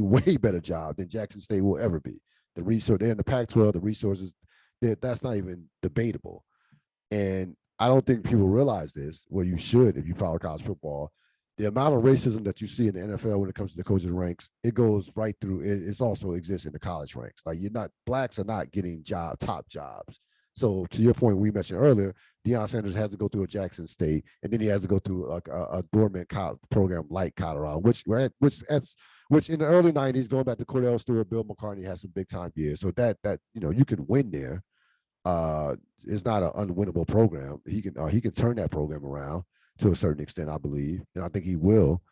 way better job than Jackson State will ever be. The resource, they're in the Pac-12, the resources, that's not even debatable. And I don't think people realize this. Well, you should if you follow college football. The amount of racism that you see in the NFL when it comes to the coaches ranks, it goes right through. It also exists in the college ranks. Like, blacks are not getting top jobs. So to your point, we mentioned earlier, Deion Sanders has to go through a Jackson State, and then he has to go through a dormant program like Colorado, which in the early '90s, going back to Cordell Stewart, Bill McCartney had some big time years. So that you can win there. It's not an unwinnable program. He can turn that program around to a certain extent, I believe, and I think he will.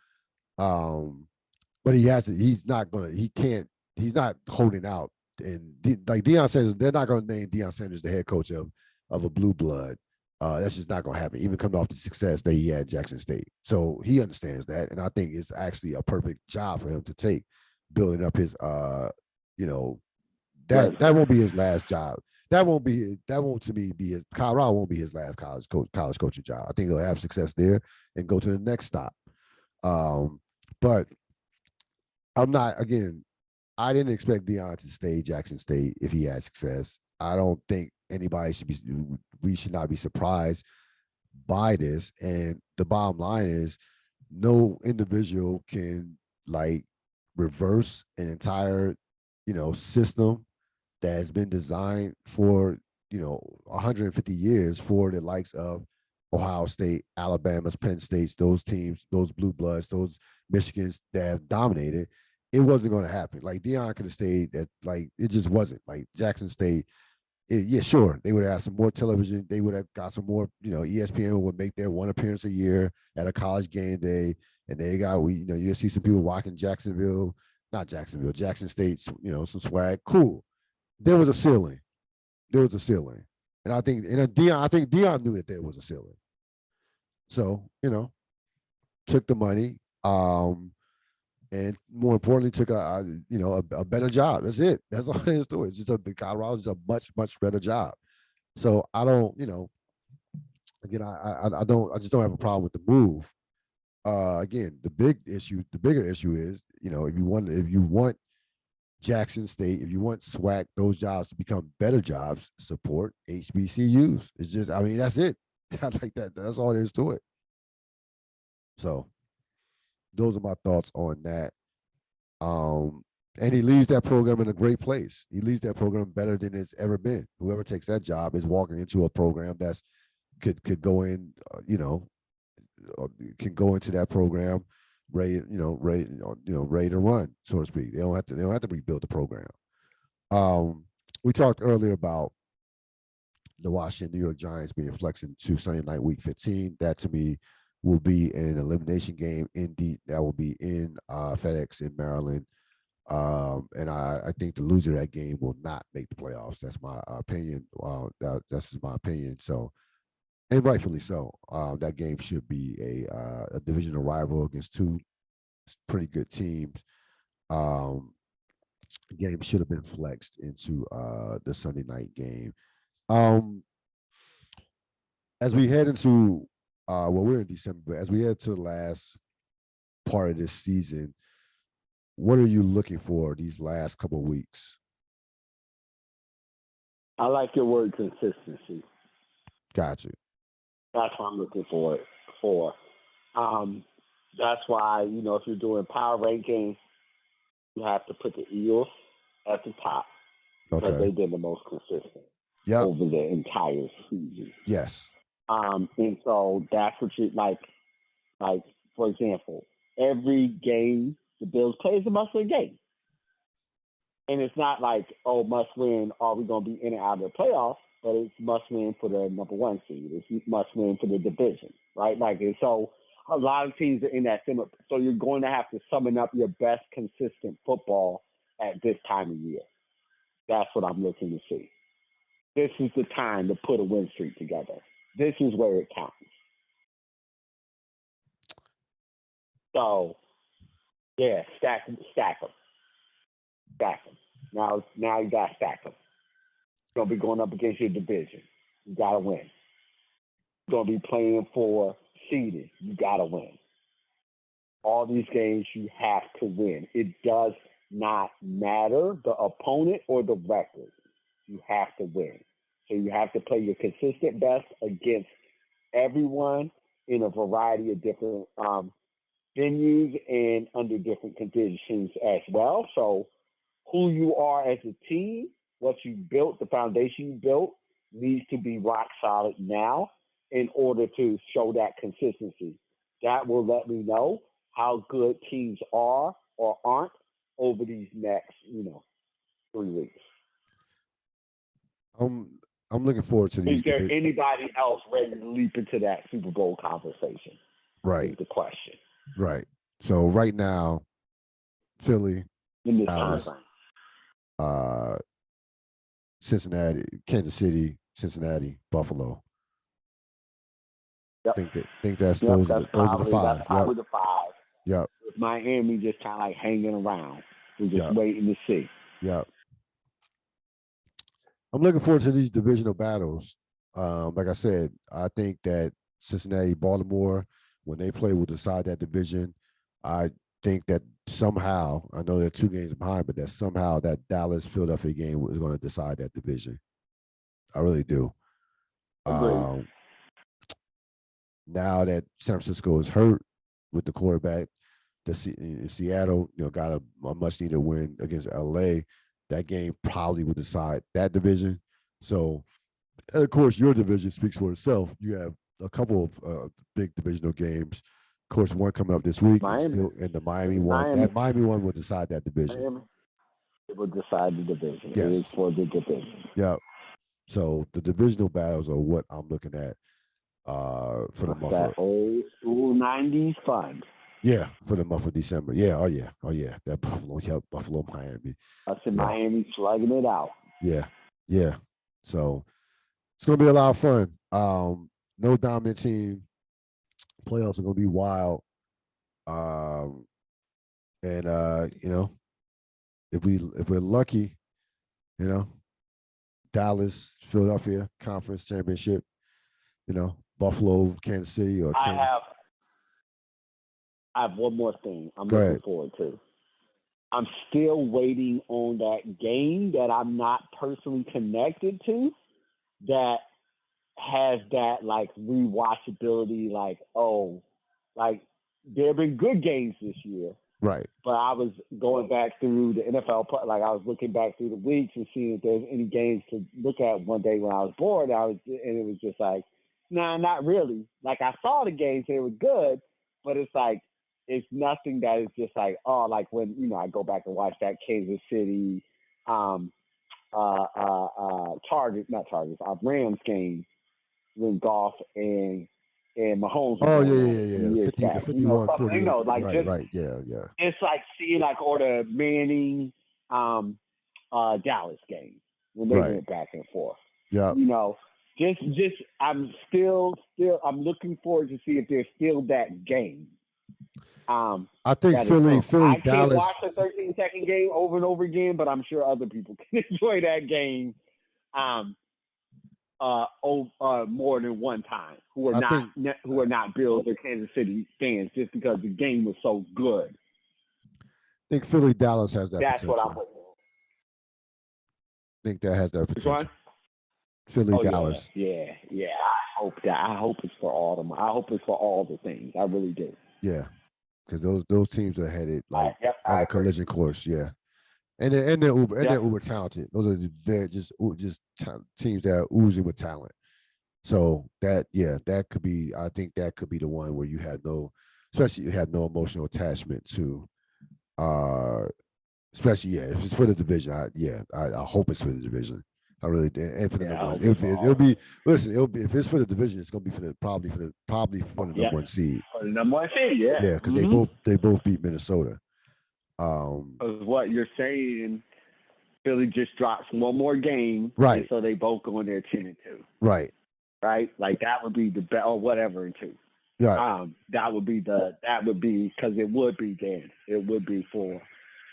But he has to. He's not going to. He can't. He's not holding out. And like Deion Sanders, they're not going to name Deion Sanders the head coach of a blue blood. That's just not going to happen. Even coming off the success that he had at Jackson State, so he understands that, and I think it's actually a perfect job for him to take, building up his. That won't be his last job. That won't to me be his. Colorado won't be his last college coaching job. I think he'll have success there and go to the next stop. But I'm not, again, I didn't expect Deion to stay Jackson State if he had success. I don't think we should not be surprised by this. And the bottom line is, no individual can reverse an entire, system that has been designed for 150 years for the likes of Ohio State, Alabama's, Penn States, those teams, those blue bloods, those Michigans that have dominated, it wasn't going to happen. Like Deion could have stayed at, like, it just wasn't. Like Jackson State, yeah, sure, they would have had some more television. They would have got some more, ESPN would make their one appearance a year at a college game day. And they got, you'll see some people watching Jackson State, some swag. Cool. There was a ceiling. There was a ceiling. And I think Deion knew that there was a ceiling. So, took the money. And more importantly, took a better job. That's it. That's all there is to it. It's just Colorado's a much, much better job. So I don't, again, I just don't have a problem with the move. Again, the bigger issue is, if you want Jackson State, if you want SWAC, those jobs to become better jobs, support HBCUs. It's just, I mean, that's it. I like that. That's all there is to it. So those are my thoughts on that. And he leaves that program in a great place. He leaves that program better than it's ever been. Whoever takes that job is walking into a program that's could go in, can go into that program ready to run, so to speak. They don't have to rebuild the program. We talked earlier about the Washington New York Giants being flexed into Sunday night Week 15. That to me will be an elimination game. Indeed, that will be in FedEx in Maryland. And I think the loser of that game will not make the playoffs. That's my opinion. That's my opinion. So, and rightfully so. That game should be a divisional rival against two pretty good teams. The game should have been flexed into the Sunday night game. As we head into, we're in December, but as we head to the last part of this season, what are you looking for these last couple of weeks? I like your word consistency. Got you. That's what I'm looking for. That's why, if you're doing power ranking, you have to put the Eagles at the top because they've been the most consistent over the entire season. Yes. And so that's what you like, for example, every game the Bills play is a must-win game. And it's not like, must-win, are we going to be in and out of the playoffs? But it's must-win for the number one seed. It's must-win for the division, right? And so a lot of teams are in that similar. So you're going to have to summon up your best consistent football at this time of year. That's what I'm looking to see. This is the time to put a win streak together. This is where it counts. So, yeah, stack them. Now you got to stack them. You're going to be going up against your division. You got to win. You're going to be playing for seeding. You got to win. All these games you have to win. It does not matter the opponent or the record. You have to win. So you have to play your consistent best against everyone in a variety of different venues and under different conditions as well. So who you are as a team, what you built, the foundation you built, needs to be rock solid now in order to show that consistency. That will let me know how good teams are or aren't over these next, 3 weeks. I'm looking forward to these. Is there anybody else ready to leap into that Super Bowl conversation? Right. Is the question. Right. So right now, Philly, Dallas, Cincinnati, Kansas City, Cincinnati, Buffalo. Yep. Think those are the five. That's probably the five. Yep. With Miami just kind of like hanging around. We're just waiting to see. Yep. I'm looking forward to these divisional battles. Like I said, I think that Cincinnati, Baltimore, when they play, will decide that division. I think that somehow, I know they're 2 games behind, but that somehow that Dallas-Philadelphia game is going to decide that division. I really do. Now that San Francisco is hurt with the quarterback, Seattle, got a much-needed win against LA. That game probably will decide that division. So, and of course, your division speaks for itself. You have a couple of big divisional games course, one coming up this week, Miami. and the Miami one. Miami. That Miami one will decide that division. Miami. It will decide the division. Yes. It is for the division. Yeah. So the divisional battles are what I'm looking at for the month that old school 90s fun. Yeah, for the month of December. Yeah, oh yeah. That Buffalo, Miami. I said Miami slugging it out. Yeah. So it's gonna be a lot of fun. No dominant team. Playoffs are gonna be wild. And if we're lucky, Dallas, Philadelphia conference championship, Buffalo, Kansas City, or Kansas. I have one more thing I'm looking forward to. I'm still waiting on that game that I'm not personally connected to that has that like rewatchability, like there have been good games this year. Right. But I was going back through the NFL, like I was looking back through the weeks and seeing if there's any games to look at one day when I was bored. And it was just like, nah, not really. Like I saw the games, they were good, but it's like, it's nothing that is just like, oh, like when, I go back and watch that Kansas City, Rams game when Goff and Mahomes. Oh yeah. 51, 48. Like right. Yeah. It's like seeing like or the Manning, Dallas game when they went back and forth. Yeah. Just I'm looking forward to see if there's still that game. I think Philly, I Dallas. Can't watch the 13-second game over and over again, but I'm sure other people can enjoy that game. More than one time who are not Bills or Kansas City fans just because the game was so good. I think Philly Dallas has that. That's potential. what I'm looking for. I think that has that potential. Philly Dallas. Yeah. I hope it's for all of them. I hope it's for all the things. I really do. Yeah, because those teams are headed like on a collision course. Yeah. And they're uber talented. Those are very just teams that are oozing with talent. So that could be. I think that could be the one where you had no emotional attachment to. Especially if it's for the division. I hope it's for the division. I really did. And for the number one, it'll be. Listen, it'll be if it's for the division, it's gonna be for the probably for the number one seed. For the number one seed, yeah. Yeah, because they both beat Minnesota. What you're saying, Philly just drops one more game, right? So they both go in there 10-2, right? Like that would be the bet or whatever in 2. Right. That would be because it would be then. It would be for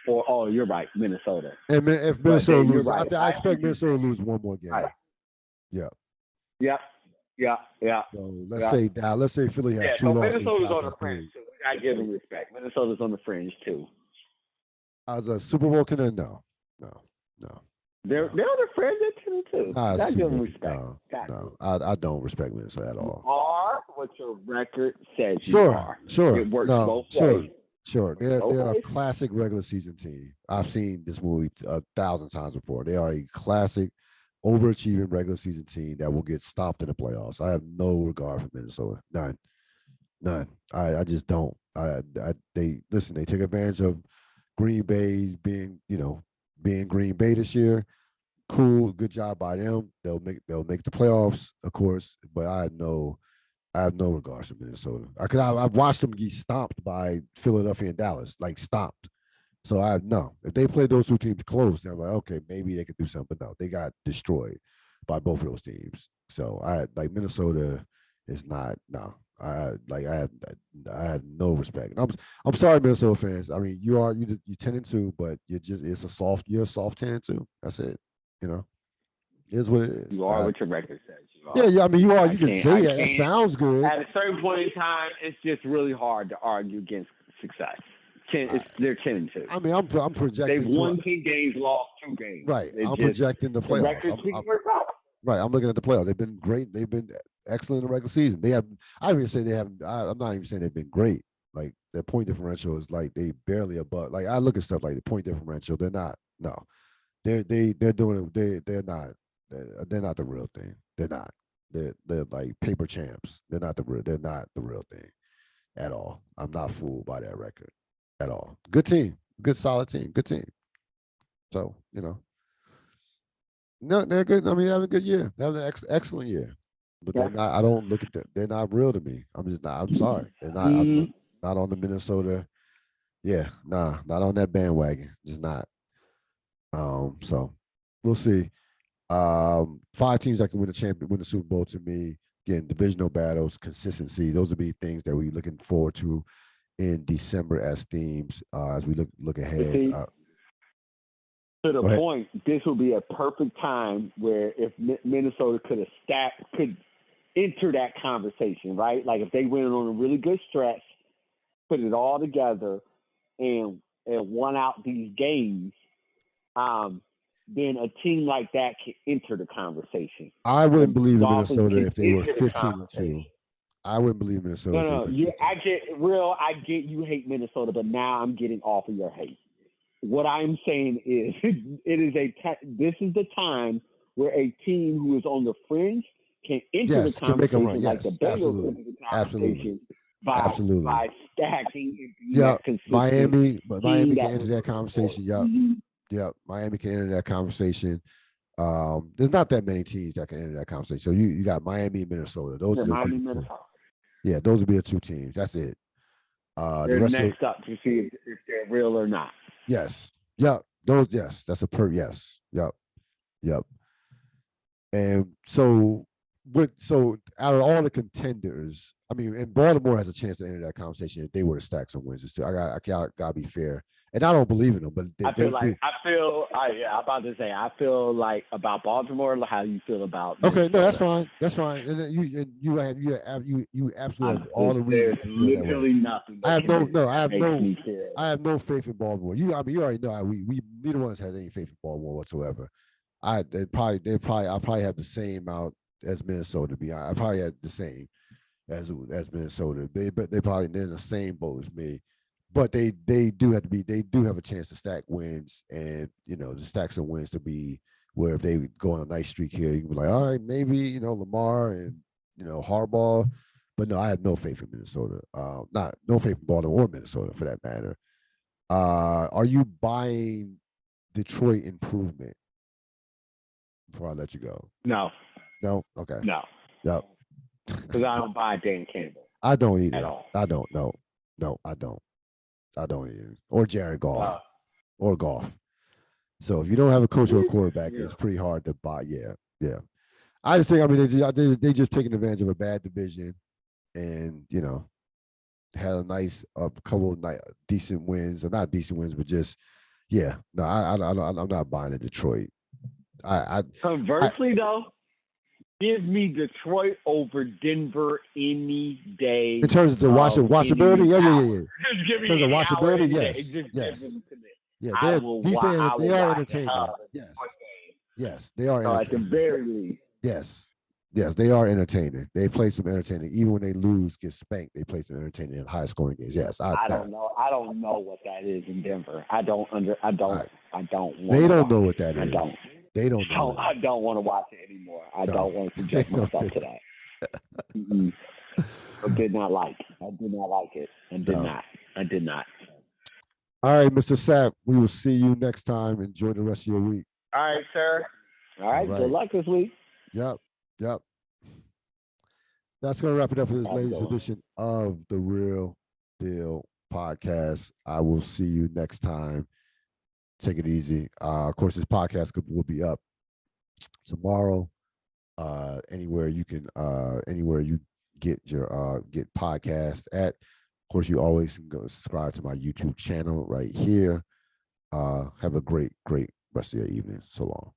you're right, Minnesota. And if Minnesota loses, right. I expect Minnesota to lose one more game. Right. Yeah. So let's say Philly has 2 losses. Minnesota's on the fringe too. I give them respect. Minnesota's on the fringe too. As a Super Bowl contender, no. They're on the fringe at 10-2. I give them respect. No. I don't respect Minnesota at all. You are what your record says you are. Sure. It works both ways. Sure. They're a classic regular season team. I've seen this movie 1,000 times before. They are a classic, overachieving regular season team that will get stopped in the playoffs. I have no regard for Minnesota. None. I just don't. They take advantage of Green Bay's being Green Bay this year. Cool, good job by them. They'll make the playoffs, of course, but I have no regards to Minnesota. Because I've watched them get stomped by Philadelphia and Dallas, like stomped. So if they play those 2 teams close, then I'm like, okay, maybe they could do something. But no, they got destroyed by both of those teams. So Minnesota is not. No, I have no respect. I'm sorry, Minnesota fans. I mean, you're 10-2, but you're a soft 10-2. That's it. Is what it is. You are what your record says. You are. Yeah. I mean, you are. You can say that. That sounds good. At a certain point in time, it's just really hard to argue against success. They're 10-2. I mean, I'm projecting. They've won 10 games, lost 2 games. Right. I'm projecting the playoffs. Right. I'm looking at the playoffs. They've been great. They've been excellent in the regular season. They have. I even say they haven't. I'm not even saying they've been great. Like their point differential is like they barely above. Like I look at stuff like the point differential. They're not. No. They're doing it. They're not. They're not the real thing. They're not. They're like paper champs. They're not the real thing. at all. I'm not fooled by that record at all. Good team, good solid team, good team. So no, they're good. I mean, they have a good year. They have an excellent year, but they're Yeah. not. I don't look at them. They're not real to me. I'm just not. I'm sorry. They're not. I'm Mm, not on the Minnesota. Yeah, nah, not on that bandwagon. Just not. So we'll see. Five teams that can win the Super Bowl to me. Again, divisional battles, consistency. Those would be things that we're looking forward to in December as themes. As we look ahead. see, to the Go ahead. point, this would be a perfect time where if Minnesota could enter that conversation, right? Like if they went on a really good stretch, put it all together, and won out these games, then a team like that can enter the conversation. I wouldn't The believe in Dolphins Minnesota can if they were enter the 15-2. conversation. I wouldn't believe Minnesota. No, if they were 15. I get you hate Minnesota, but now I'm getting off of your hate. What I'm saying is, this is the time where a team who is on the fringe can enter the can make a conversation, run. like the Yes, Bengals absolutely, enter the absolutely, conversation by stacking and being Yeah, that consistent Miami team can that enter was that conversation. Yep, Miami can enter that conversation. There's not that many teams that can enter that conversation. So you got Miami and Minnesota. Those are the Miami, two. Minnesota. Yeah, those would be the two teams. That's it. The They're rest next up to see if they're real or not. yes, yep, those yes. That's a yes, yep. And so out of all the contenders, I mean, and Baltimore has a chance to enter that conversation if they were to stack some wins. Too. I gotta be fair, and I don't believe in them, but I'm about to say, I feel like about Baltimore, how you feel about okay, no, Minnesota. that's fine, and then you absolutely have all the There's reasons to feel that way. literally nothing. I have makes me feel. I have no faith in Baltimore. You already know we neither one of us has any faith in Baltimore whatsoever. I probably have the same amount as Minnesota. I probably had the same as Minnesota. But they probably they're in the same boat as me. But they do have a chance to stack wins and to stack some wins to be where if they go on a nice streak here, you can be like, all right, maybe Lamar and Harbaugh. But no, I have no faith in Minnesota. Not no faith in Baltimore or Minnesota for that matter. Are you buying Detroit improvement? Before I let you go. No. Okay. No. Yep. Because I don't buy Dan Campbell. I don't either. At all. I don't. No, I don't. I don't either. Or Jared Goff. Or Goff. So if you don't have a coach or a quarterback, it's pretty hard to buy. Yeah. I just think they just taking advantage of a bad division, and had a nice couple of decent wins, or not decent wins, but just I'm not buying it. Detroit. Conversely, though, give me Detroit over Denver any day. In terms of the watchability, yeah. Just give me in terms of watchability, yes. Yeah, they are entertaining. Yes, they are entertaining. At the very least. Yes, they are entertaining. They play some entertaining. Even when they lose, get spanked, they play some entertaining and high scoring games. Yes, I don't know. I don't know what that is in Denver. I don't. They don't know what that is. They don't know. I don't want to watch it anymore. I don't want to subject myself to that. I did not like it. I did not. All right, Mr. Sapp, we will see you next time. Enjoy the rest of your week. All right, sir. All right. Good luck this week. Yep. That's going to wrap it up for this latest edition of the Ril Dil podcast. I will see you next time. Take it easy. Of course, this podcast will be up tomorrow. Anywhere you get your get podcasts at. Of course, you always can go subscribe to my YouTube channel right here. Have a great rest of your evening. So long.